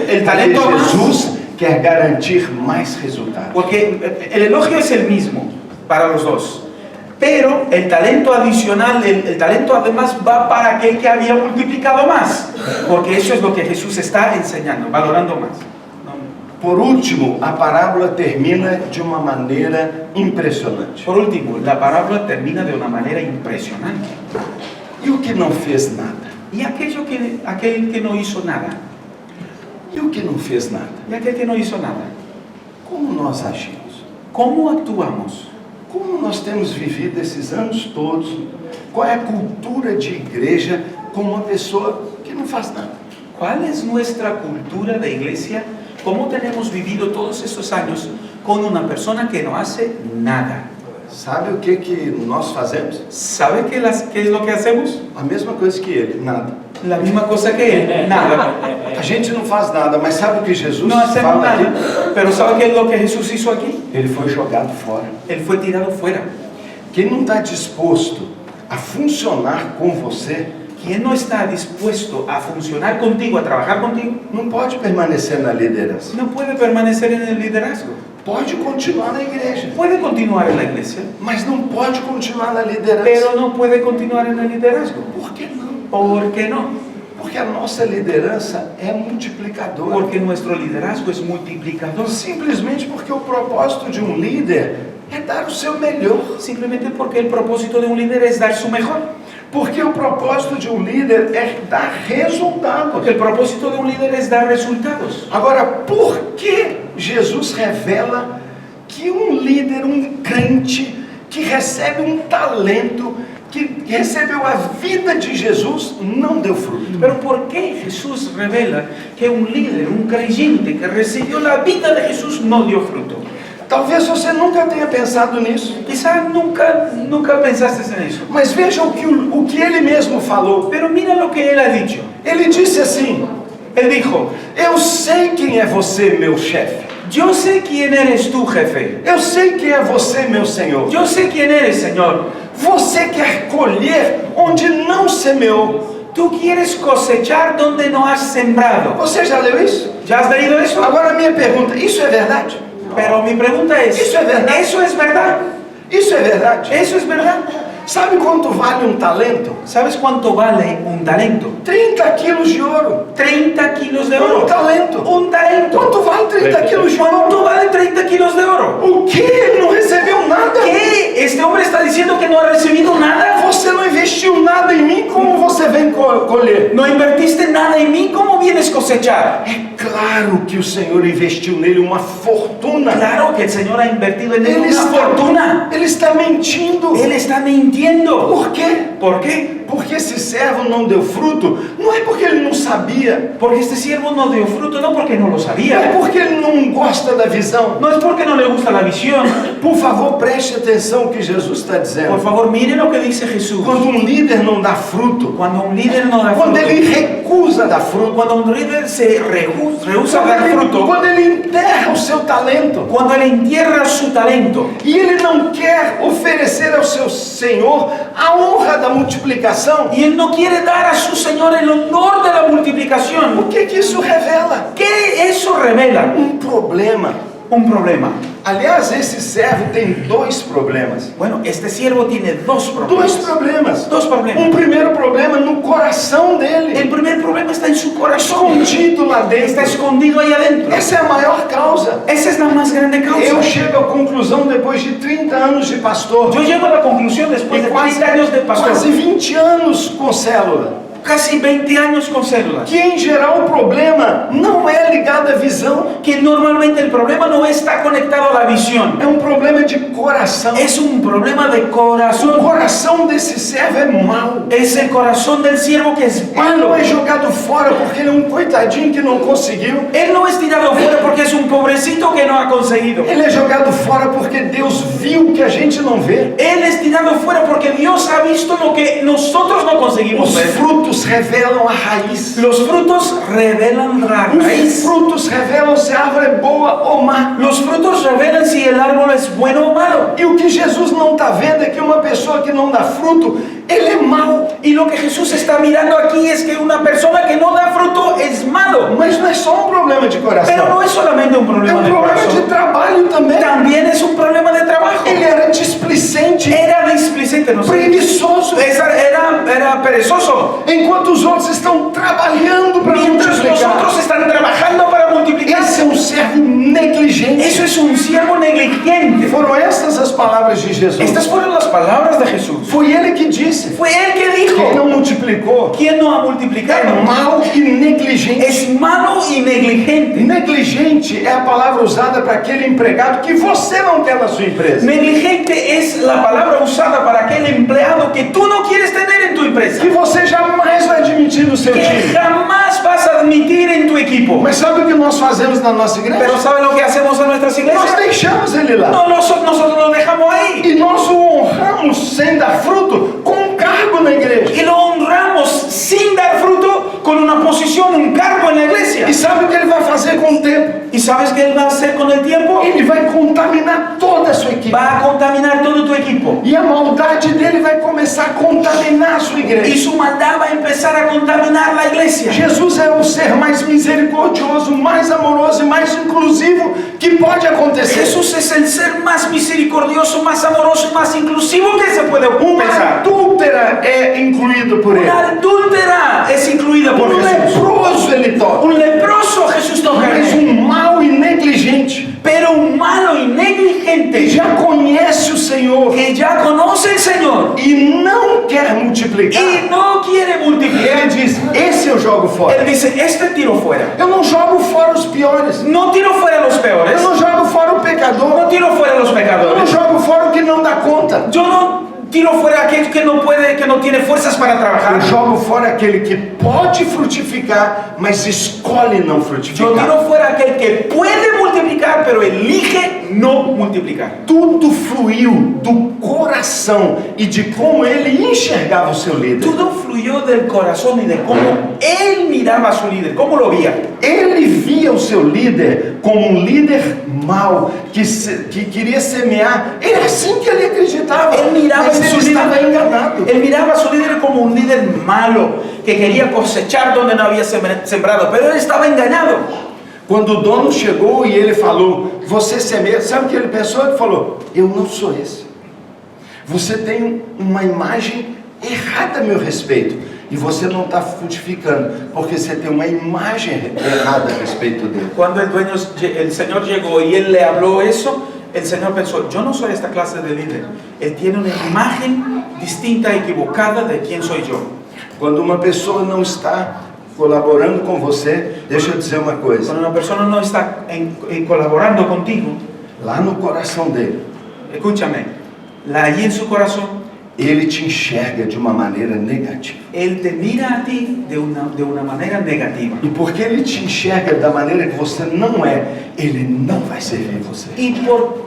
El talento Jesus quer garantir mais resultados. Porque el elogio es el mismo para los dos. Pero el talento adicional, el talento además va para aquel que había multiplicado más, porque eso es lo que Jesús está enseñando, valorando más. Por último, a parábola termina de uma maneira impressionante. Por último, la parábola termina de una manera impresionante. E o que não fez nada? Y aquel que no hizo nada, E o que não fez nada? y aquel que no hizo nada, Como nós agimos? ¿cómo actuamos? Como nós temos vivido esses anos todos? Qual é a cultura de igreja com uma pessoa que não faz nada? ¿Cuál es nuestra cultura de iglesia? ¿Cómo tenemos vivido todos estos años con una persona que no hace nada? Sabe o que nós fazemos? ¿Sabe qué es lo que hacemos? A mesma coisa que ele, nada. La misma cosa que él, nada. A gente não faz nada, mas sabe o que Jesus No hacemos fala aqui? nada. Pero ¿sabe qué es lo que Jesús hizo aquí? Ele foi jogado fora. Él fue tirado fuera. Quem não está disposto a funcionar com você, Quien no está dispuesto a funcionar contigo, a trabajar contigo, não pode permanecer na liderança. no puede permanecer en el liderazgo. Pode continuar na igreja, Puede continuar en la iglesia, mas não pode continuar na liderança. pero no puede continuar en el liderazgo. Por que não? ¿Por qué no? Porque a nossa liderança é multiplicadora. Porque nuestro liderazgo es multiplicador. Simplesmente porque o propósito de um líder é dar o seu melhor. Simplemente porque el propósito de un líder es dar su mejor. Porque o propósito de um líder é dar resultados. Porque el propósito de un líder es dar resultados. Agora, por que Jesus revela que um líder, um crente, que recebe um talento, que recebeu a vida de Jesus, não deu fruto? Pero ¿por qué Jesús revela que un líder, un creyente que recibió la vida de Jesús no dio fruto? Talvez você nunca tenha pensado nisso. Quizá nunca pensaste en eso. Mas veja o que ele mesmo falou. Pero mira lo que él ha dicho. Ele disse assim: Él dijo, eu sei quem é você, meu chefe. yo sé quién eres tú, jefe. Eu sei quem é você, meu senhor. Yo sé quién eres, Señor. Você quer colher onde não semeou. Tú quieres cosechar donde no has sembrado. Você já leu isso? ¿Ya has leído eso? Agora a minha pergunta, isso é verdade? Pero mi pregunta es, Eso es verdad. ¿eso es verdad? Isso é verdade? ¿Eso es verdad? Sabe quanto vale um talento? ¿Sabes cuánto vale un talento? 30 quilos de ouro. 30 kilos de oro. Um talento. Un talento. Quanto vale 30 quilos de ouro? ¿Cuánto vale 30 kilos de oro? O que? Ele não recebeu nada. ¿Qué? ¿Este hombre está diciendo que no ha recibido nada? Você não investiu nada em mim, como você vem colher? ¿No invertiste nada en mí? ¿Cómo vienes a cosechar? É claro que o Senhor investiu nele uma fortuna. Claro que el Señor ha invertido en él Ele una fortuna. ele está mentindo. Él está mintiendo. Por quê? ¿Por qué? Porque esse servo não deu fruto, não é porque ele não sabia, Porque este siervo no dio fruto, no porque no lo não é sabía. porque ele não gosta da visão. No es porque no le gusta la visión. Por favor, preste atenção no que Jesus está dizendo. Por favor, mire lo que dice Jesús. Quando um líder não dá fruto, Cuando un líder no da quando fruto, ele recusa dar fruto, cuando un líder se rehúsa a dar fruto, quando ele enterra o seu talento, cuando él entierra su talento e ele não quer oferecer ao seu Senhor a honra da multiplicação, y él no quiere dar a su Señor el honor de la multiplicación, o que isso revela? ¿qué eso revela? Um problema. Un problema. Aliás, esse servo tem dois problemas. Bueno, este siervo tiene dos Dois problemas. problemas. Dos problemas. Um primeiro problema no coração dele, El primer problema está en su corazón. escondido lá Está dentro. escondido ahí adentro. Essa é a maior causa. Esa es la más grande Eu causa. chego à conclusão depois de 30 anos de pastor, Yo llego a la conclusión después de 30 años de pastor, quase 20 anos com célula, casi 20 años con células, que em geral o problema não é ligado à visão, que normalmente el problema no está conectado a la visión, é um problema de coração. es un problema de O corazón. coração desse servo é mau. Es el corazón del siervo que es Ele malo. não é jogado fora porque ele é um coitadinho que não conseguiu. Él no es tirado fuera porque es un pobrecito que no ha conseguido. Ele é jogado fora porque Deus viu que a gente não vê. Él es tirado fuera porque Dios ha visto lo que nosotros no conseguimos Os ver. frutos revelam a raiz. Los frutos revelan la Os raíz. frutos revelam se a árvore é boa ou má. Los frutos revelan si el árbol es bueno o malo. E o que Jesus não está vendo é que uma pessoa que não dá fruto, ele é mau. Y lo que Jesús está mirando aquí es que una persona que no da fruto es mala. engañado. Mas não é só um problema de Pero coração. no es solamente un É problema um de problema de corazón, trabalho também. también es un problema de trabajo. Ele era displicente, Era displicente, no sé. preguiçoso. Era perezoso. Enquanto os outros estão trabalhando para Mientras los multiplicar. otros están trabajando para multiplicar. Esse é um servo negligente. Eso es un siervo negligente. Foram estas as palavras de Jesus. Estas fueron las palabras de Jesús. Foi ele que disse. Fue él que Quem dijo: não multiplicou ¿quién no ha é multiplicado? mau e negligente. Es malo y negligente. Negligente é a palavra usada para aquele empregado que você não quer na sua empresa. Negligente es la palabra usada para aquel empleado que tú no quieres tener en tu empresa, Que você jamais vai admitir no seu que time. jamás vas a admitir en tu equipo. Mas sabe o que nós fazemos na nossa igreja? Pero ¿saben lo que hacemos en nuestras Nós iglesias? deixamos ele lá. No, nosotros lo dejamos ahí E nós o honramos sem dar fruto com um cargo na igreja. y lo honramos sin dar fruto con una posición, un cargo en la iglesia. E sabe o que ele vai fazer com o tempo? ¿Y sabes qué él va a hacer con el tiempo? Ele vai contaminar toda a sua equipe. Va a contaminar todo tu equipo. E a maldade dele vai começar a contaminar a sua Y igreja. su maldad va a empezar a contaminar la iglesia. Jesus é o ser mais misericordioso, mais amoroso e mais inclusivo que pode acontecer. Jesús es el ser más misericordioso, más amoroso y más inclusivo que se puede Uma pensar. adúltera é incluído por ele. Una adúltera es incluida por Jesús. Leproso ele toca. Un leproso Jesús toca. Mas mau e negligente Pero un malo y que negligente já conhece o Senhor que ya conoce el Señor e não quer multiplicar, y no quiere multiplicar, ele diz: esse eu jogo él fora. dice: este tiro fuera. Eu não jogo fora os piores. No tiro fuera los peores. Eu não jogo fora o pecador. No tiro fuera los Eu não pecadores. jogo fora o que não dá conta. Yo no tiro fuera aquel que no puede, que no tiene fuerzas para trabajar. Eu jogo fora aquele que pode frutificar, mas escolhe não Yo frutificar. tiro fuera aquel que puede multiplicar, pero elige no multiplicar. Tudo fluiu do coração e de como ele enxergava o seu líder. Todo fluyó del corazón y de cómo él miraba a su líder, cómo lo veía. Ele via o seu líder como um líder mau, que queria semear. Era assim que ele acreditava. Él miraba, Mas ele estava enganado. él miraba a su líder como un líder malo, que quería cosechar donde no había sembrado, pero él estaba engañado. Quando o dono chegou e ele falou: você semeia, sabe o que ele pensou? Ele falou: eu não sou esse. Você tem uma imagem errada a meu respeito. E você não está frutificando, porque você tem uma imagem errada a respeito dele. Cuando el Señor llegó y él le habló eso, el Señor pensó: yo no soy esta clase de líder. Él tiene una imagen distinta, equivocada de quién soy yo. Quando uma pessoa não está colaborando com você, deixa eu dizer uma coisa. Cuando una persona no está colaborando contigo, Lá no coração dele, escúchame, ahí en su corazón, ele te enxerga de uma maneira negativa. él te mira a ti de una manera negativa. E porque ele te enxerga da maneira que você não é, ele não vai servir você. Y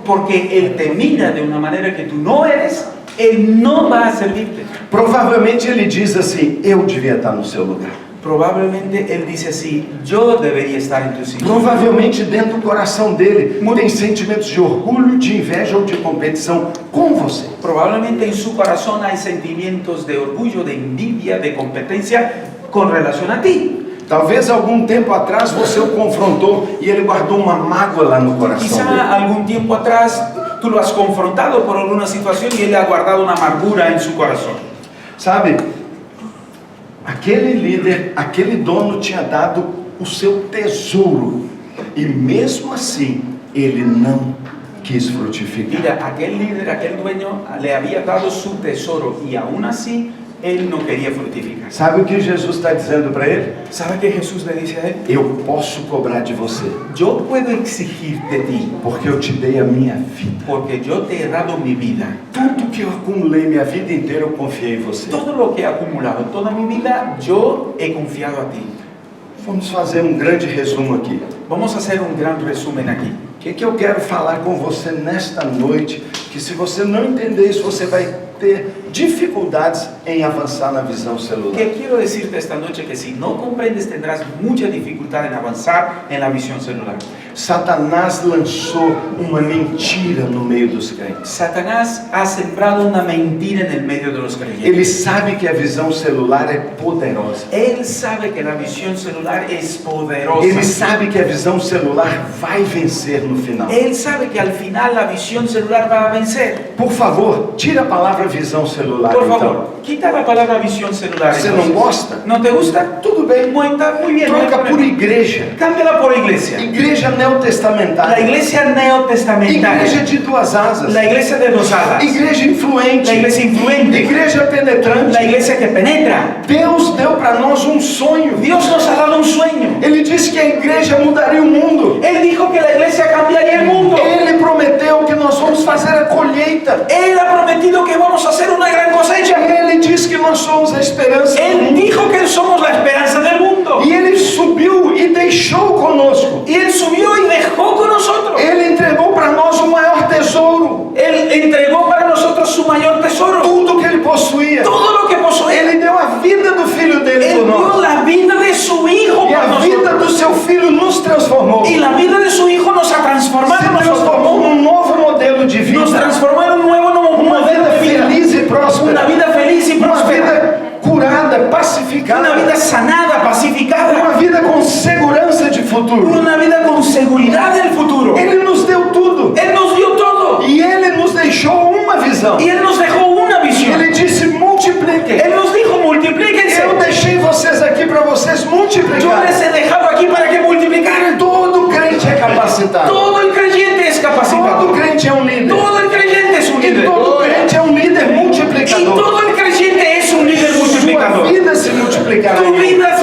porque él te mira de una manera que tú no eres, él no va a servirte. Provavelmente ele diz assim: eu devia estar no seu lugar. Probablemente él dice así: yo debería estar en tu sitio. Provavelmente dentro do coração dele tem sentimentos de orgulho, de inveja ou de competição com você. Probablemente en su corazón hay sentimientos de orgullo, de envidia, de competencia con relación a ti. Talvez algum tempo atrás você o confrontou e ele guardou uma mágoa lá no coração Quizá dele. algún tiempo atrás tú lo has confrontado por alguna situación y él ha guardado una amargura en su corazón. Sabe, aquele líder, aquele dono tinha dado o seu tesouro e mesmo assim ele não quis frutificar. Mira, aquel líder, aquel dueño le había dado su tesoro y aún así él no quería fructificar. Sabe o que Jesus está dizendo para ele? ¿Sabe qué Jesús le dice a él? Eu posso cobrar de você, Yo puedo exigir de ti porque eu te dei a minha vida. porque yo te he dado mi vida. Tudo que eu acumulei minha vida inteira eu confiei em você. Todo lo que he acumulado, toda mi vida, yo he confiado a ti. Vamos fazer um grande resumo aqui. Vamos a hacer un gran resumen aquí. O que eu quero falar com você nesta noite, que se você não entender isso, você vai ter dificuldades em avançar na visão celular. Que quiero decirte esta noche que si no comprendes tendrás mucha dificultad en avanzar en la visión celular. Satanás lançou uma mentira no meio dos crentes. Satanás ha sembrado una mentira en el medio de los creyentes. Ele sabe que a visão celular é poderosa. Él sabe que la visión celular es poderosa. Ele sabe que a visão celular vai vencer no final. Él sabe que al final la visión celular va a vencer. Por favor, tira a palavra visão celular. Por então. favor, quita la palabra visión celular. Você entonces. não gosta? ¿No te gusta? Tudo bem. Muy bien. Troca por igreja. Cámbiala por iglesia. Igreja La neotestamentária. iglesia neotestamentaria. Igreja de duas asas. La iglesia de dos alas. Igreja influente. La iglesia influente. Igreja penetrante. La iglesia que penetra. Deus deu para nós um sonho. Dios nos ha dado un sueño. Ele disse que a igreja mudaria o mundo. Él dijo que la iglesia cambiaría el mundo. Ele prometeu que nós vamos fazer a colheita. Él ha prometido que vamos a hacer una gran cosecha. Ele disse que nós somos a esperança do Él mundo. dijo que somos la esperanza del mundo. E ele subiu e deixou conosco. Y Él subió y dejó con nosotros. Ele entregou para nós o maior tesouro. Él entregó para nosotros su mayor tesoro. Tudo que ele possuía. Todo lo que poseía. Ele deu a vida do filho dele Él por dio nós. la vida de su hijo E por a vida nosotros. do seu filho nos transformou. Y la vida de su hijo nos ha transformado Se a nosotros. transformou num novo modelo de vida. Nos transformó en un nuevo Uma modelo vida de vida. feliz e Una próspera. vida feliz y Uma próspera. vida curada, pacificada. Una vida sanada, pacificada. Uma vida com segurança de futuro. Una vida con seguridad del futuro. Ele nos deu tudo. Él nos dio todo. E ele nos deixou uma visão. Y Él nos dejó una visión. Ele disse: multipliquem. Él nos dijo, multiplíquense. Eu deixei vocês aqui para vocês Yo multiplicarem. les he dejado aquí para que multiplicaran. Todo crente é capacitado. Todo el creyente es capacitado. Todo crente é um líder. Todo el creyente es un E líder. todo crente é um líder Y multiplicador. todo el creyente es un líder Sua multiplicador. vida se multiplicará. Tu vida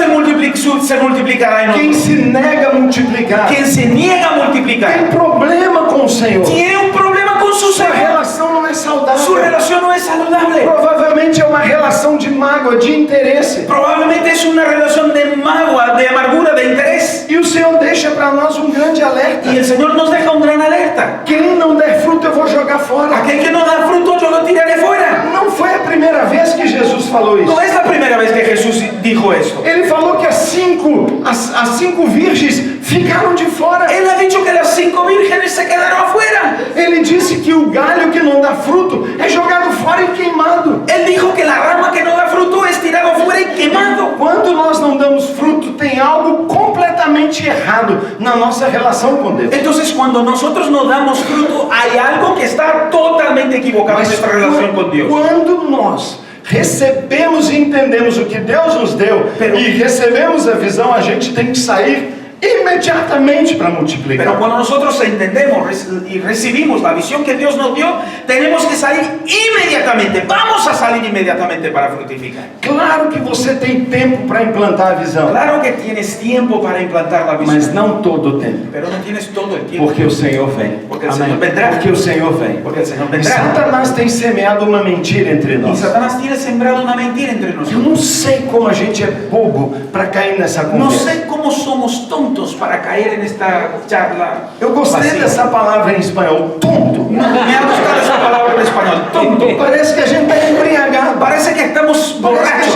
se multiplicará en Quem otros. se nega a multiplicar Quien se niega a tem multiplicar problema com o Senhor. tiene un problema con su Sua ser. relação não é Su saudável. relación no es saludable. Provavelmente é uma relação de mágoa, de interesse. Probablemente es una relación de magua, de amargura, de interés. E o Senhor deixa para nós um grande alerta. Y el Señor nos deja un gran alerta. Quem não der fruto eu vou jogar fora. Aquel que no da fruto yo lo tiraré fuera. Não foi a primeira vez que Jesus falou isso. No es la primera vez que Jesús dijo esto. Ele falou que as cinco virgens ficaram de fora. Él ha dicho que las 5 vírgenes se quedaron afuera. Ele disse que o galho que não dá fruto é jogado fora e queimado. Él dijo que la rama que no da fruto es tirado fuera y quemado. Quando nós não damos fruto, tem algo completamente errado na nossa relação com Deus. Entonces cuando nosotros no damos fruto hay algo que está totalmente equivocado en nuestra relación con Dios. Quando nós recebemos e entendemos o que Deus nos deu e recebemos a visão, a gente tem que sair imediatamente para multiplicar. Pero cuando nosotros entendemos y recibimos la visión que Dios nos dio, tenemos que salir inmediatamente. Vamos a salir inmediatamente para fructificar. Claro que você tem tempo para implantar a visão, Claro que tienes tiempo para implantar la visión, mas não todo o tempo, pero no tienes todo el tiempo. porque o Senhor vem. Porque el Señor vendrá. Porque o Senhor vem. Porque el Señor E vendrá. Satanás tem semeado uma mentira entre Y nós. Satanás tiene sembrado una mentira entre Eu nosotros. não sei como a gente é bobo para cair nessa No conversa. sé cómo somos tontos para caer en esta charla. Eu gostei vacía. dessa palavra em espanhol, tonto. Me ha gustado esa palabra en español, tonto. Parece que a gente está embriagado. Parece que estamos borrachos.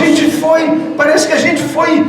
Parece que a gente foi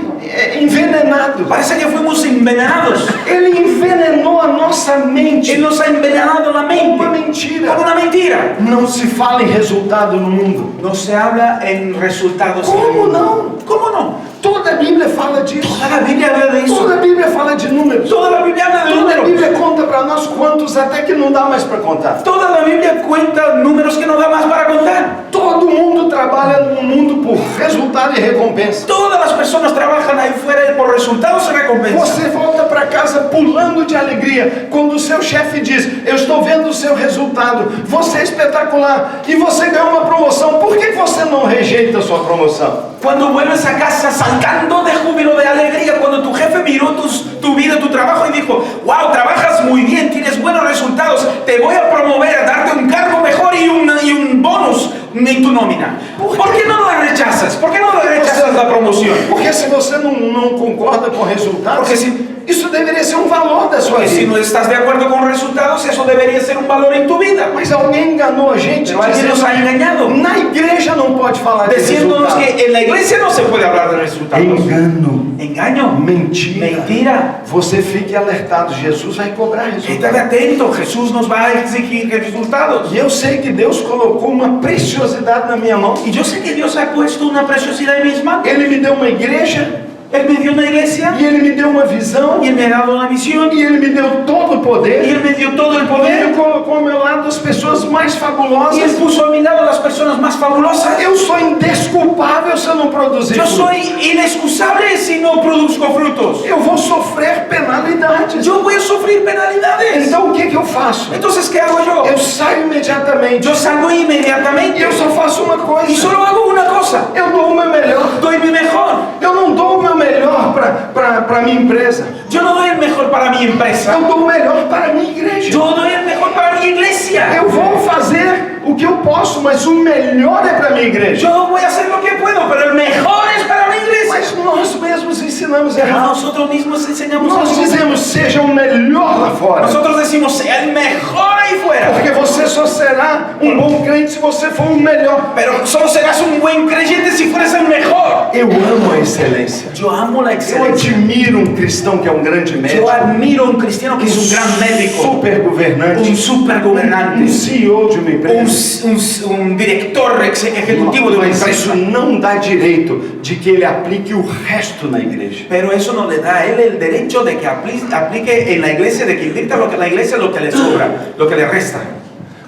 envenenado. Parece que fuimos envenenados. Ele envenenou a nossa mente. Él nos ha envenenado la mente Uma mentira. con una mentira. Não se fala em resultado no mundo. No se habla en resultados. Como não? ¿Cómo no? Toda a Bíblia fala disso. Toda la Biblia habla de eso. Toda a Bíblia fala de números. Toda la Biblia habla de Toda a números. Bíblia conta para nós quantos até que não dá mais para contar. Toda la Biblia cuenta números que no da más para contar. Todo mundo trabalha no mundo por resultado e recompensa. Todas las personas trabajan ahí fuera por resultados y recompensa. Você volta para casa pulando de alegria quando o seu chefe diz: eu estou vendo o seu resultado, você é espetacular e você ganhou uma promoção. Por que você não rejeita a sua promoção? Cuando vuelves a casa saltando de júbilo, de alegría, cuando tu jefe miró tu vida, tu trabajo y dijo: wow, trabajas muy bien, tienes buenos resultados, te voy a promover, a darte un cargo mejor y un bonus en tu nómina. ¿Por qué no la rechazas? ¿Por qué no rechazas la promoción? Porque se você não concorda com o resultado, Porque si Isso deveria ser um valor da sua Y si vida. no estás de acuerdo con resultados, eso debería ser un valor en tu vida. Mas alguém enganou a gente Pero alguien nos ha engañado, na igreja não pode falar de diciéndonos resultado. que en la iglesia no se puede hablar de resultados. Engano, Engaño, mentira. mentira. Você fique alertado, Jesus vai cobrar Estate resultados. atento, Jesús nos va a exigir resultados. E eu sei que Deus colocou uma preciosidade na minha mão. Y yo sé que Dios ha puesto una preciosidad en mis manos. Ele me deu uma igreja, Él me dio una iglesia, e Ele me deu uma visão, y Él me ha dado una visión, e Ele me deu todo o y poder. Él me dio todo el E Ele poder, colocou ao meu lado as pessoas mais y Él fabulosas. puso a mi lado las personas más fabulosas. Eu sou indesculpável se eu não produzir Yo fruto. soy inexcusable si no produzco frutos. Eu vou sofrer penalidades. Yo voy a sufrir penalidades. Então o que eu faço? Entonces, ¿qué hago yo? Eu saio imediatamente. Yo salgo E inmediatamente eu só faço uma y coisa. solo hago una cosa. Eu dou o meu melhor. Doy mi mejor. Eu não dou o meu melhor para a minha empresa. Yo no doy el mejor para mi empresa. Eu dou o melhor para a minha igreja. Yo doy el mejor para mi iglesia. Eu vou fazer o que eu posso, mas o melhor é para a minha igreja. Yo voy a hacer lo que puedo, pero el mejor es para mi iglesia. Mas nós mesmos ensinamos Pero errado. nosotros mismos enseñamos Nós algo. dizemos, seja o melhor lá fora. Nosotros decimos, sea el mejor ahí fuera. Porque você só será um bom crente se você for o melhor. Pero solo serás un buen creyente si fueres el mejor. Eu amo a excelência. Yo amo la Eu excelencia. admiro um cristão que é um grande médico. Yo admiro a un cristiano que es un gran médico, Super governante. un super Um gobernante, CEO de uma empresa. un director ejecutivo de una Mas isso empresa. não dá direito de que ele aplique o resto na igreja. Pero eso no le da a él el derecho de que aplique en la iglesia, de que invierta lo que la iglesia lo que le sobra, lo que le resta.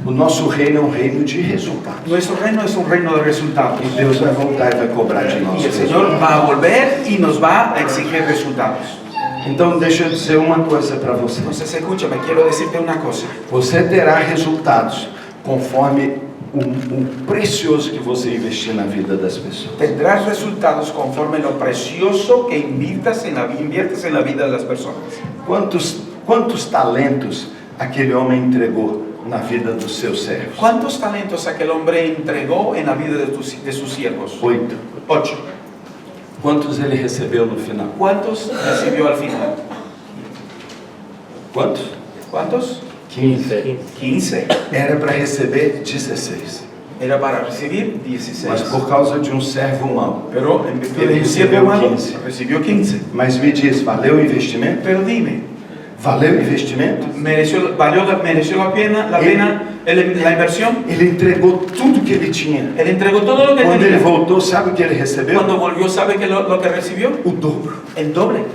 O nosso reino é um reino de resultados. Nuestro reino es un reino de resultados. E Deus vai voltar e vai cobrar de nós. Y el Señor va a volver y nos va a exigir resultados. Então deixa eu dizer uma coisa para você. Entonces, escúchame, quiero decirte una cosa. Você terá resultados conforme o precioso que você investir na vida das pessoas. Tendrás resultados conforme lo precioso que inviertes en la vida de las personas. Quantos talentos aquele homem entregou na vida dos seus servos? ¿Cuántos talentos aquel hombre entregó en la vida de sus siervos? 8. 8. Quantos ele recebeu no final? ¿Cuántos recibió al final? Quantos? ¿Cuántos? 15. 15. Era para receber 16. Era para recibir Mas 16. por causa de um servo mau. Pero en virtud Ele de un siervo recebeu malo, 15. recibió 15. Mas me diz, valeu o investimento? Pero dime, Valeu o investimento? ¿mereció la pena la inversión? Ele entregou tudo que ele tinha. Él entregó todo lo que Quando ele tenía. voltou, sabe o que ele recebeu? Cuando volvió, ¿sabe qué lo que recibió? O dobro. El doble.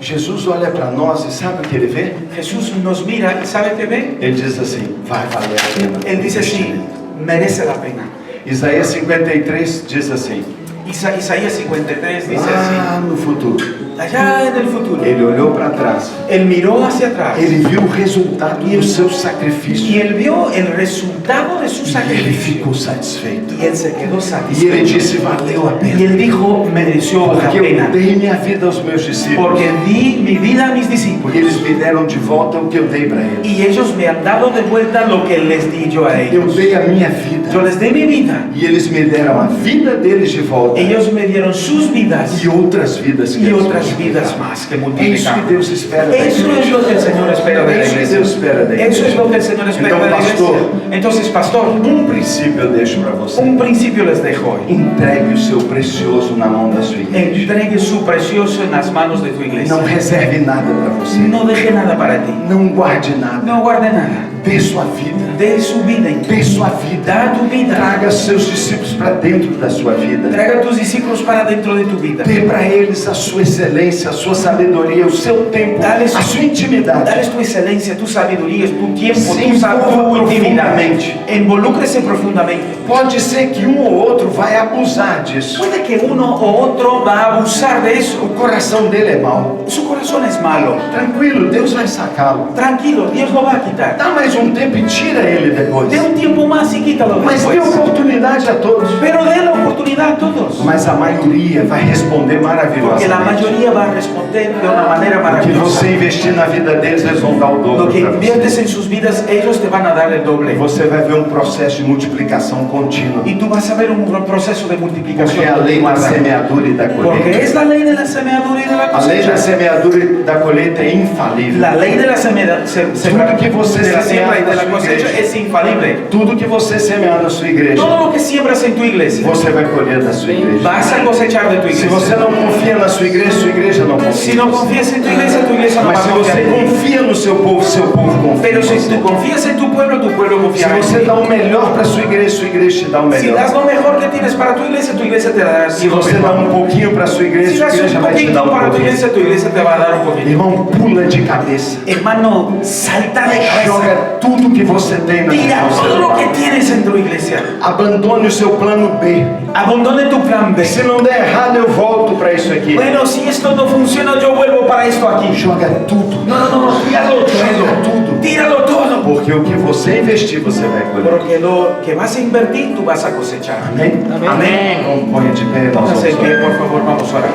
Jesus olha para nós e sabe o que ele vê? Jesús nos mira y ¿sabe qué ve? Ele diz assim, vai valer a pena. Él dice sí, merece la pena. Isaías 53 diz assim, Isaías 53 dice lá así, no futuro, allá en el futuro, ele olhou para trás, él miró hacia atrás ele viu o resultado do seu sacrifício y él vio el resultado de su e ele sacrificio ficou satisfeito. y él se quedó E ele satisfecho. disse, valeu a Y pena, él dijo, mereció la porque eu pena, dei minha vida aos meus discípulos, porque di mi vida a mis discípulos porque eles me deram de volta o que eu dei para eles. y ellos me han dado de vuelta lo que les di yo a Eu ellos. dei a minha vida Yo les di mi vida, e eles me deram a vida deles de volta ellos me dieron sus vidas e outras vidas que y eles otras vidas multiplicaram. más que É isso que multiplicaron. Deus espera da Eso es igreja. lo que el Señor espera de la Eso que iglesia. Deus espera da igreja. Eso es lo que el Señor espera Então, de la pastor, iglesia. Entonces, pastor, princípio eu deixo para você. principio les dejo hoy. Entregue o seu precioso na mão da sua igreja. Entregue su precioso en las manos de tu iglesia. Não reserve nada para você. No deje nada para ti. Não guarde nada. No guarde nada. Dê sua vida. Dé su vida. Dê sua vida. Da tu vida. Traga seus discípulos para dentro da sua vida. Traga a tus discípulos para dentro de tu vida. Dê para eles a sua excelência, a sua sabedoria, o seu tempo, Dá-lhes a sua intimidade. Dales tu excelencia, tu sabiduría, tu tiempo, Se tu envolva intimidad. profundamente. Involúcrese profundamente. Pode ser que um ou outro vai abusar disso. Puede que uno o otro va a abusar de eso. O coração dele é mau. Su corazón es malo. Tranquilo, Deus vai sacá-lo. Tranquilo, Dios lo va a quitar. Dá mais um tempo e tira ele depois. Dê un tiempo más y quítalo Mas dê después. oportunidade a todos. Pero dé la oportunidad a todos. Mas a maioria vai responder Porque la maravilhosamente. mayoría va a responder de una manera O que maravillosa. você investir na vida deles, eles vão dar o Lo dobro que para você. inviertes en sus vidas, ellos te van a dar el doble. Você vai ver um processo de multiplicação contínua. Y tú vas a ver un proceso de multiplicación. Porque é a lei da continuada. semeadura e da Porque colheita. es la ley de la semeadura y de la A lei da cosecha. semeadura e da colheita é infalível. La ley de la Tudo que você de la semear siembra y na de la sua cosecha igreja, es infalible. tudo que você semear na sua igreja, Todo lo que siembras en tu iglesia, você vai colher da sua igreja. vas a cosechar de tu Se você iglesia. não confia na sua igreja não confia. Si no confías en tu iglesia no Mas va se a confiar você en ti. confia no seu povo confia. Pero em si você. tú confías en tu pueblo Se confiará en você ti. dá o melhor para sua igreja te dá o Si melhor. das lo mejor que tienes para tu iglesia te dará Se lo você dá mejor. um pouquinho para sua Si igreja das un vai te dar poquito um para tu pouquinho. iglesia te va a dar un poquito. Irmão, pula de cabeça. Hermano, salta de cabeza. Joga tudo que você tem na Tira mão. todo lo que tienes en tu iglesia. Abandone o seu plano B. Abandone tu plan B. Se não der errado, eu volto para isso aqui. Bueno, si esto no funciona, yo vuelvo para esto aquí. Joga tudo. No, tíralo Joga todo. tudo. Tíralo todo. Porque o que você investir, você vai colher. Porque lo que vas a invertir, tú vas a cosechar. Amém? Amém. Então, ponha de pé. nós Póngase vamos de orar. pie, por favor, vamos a orar.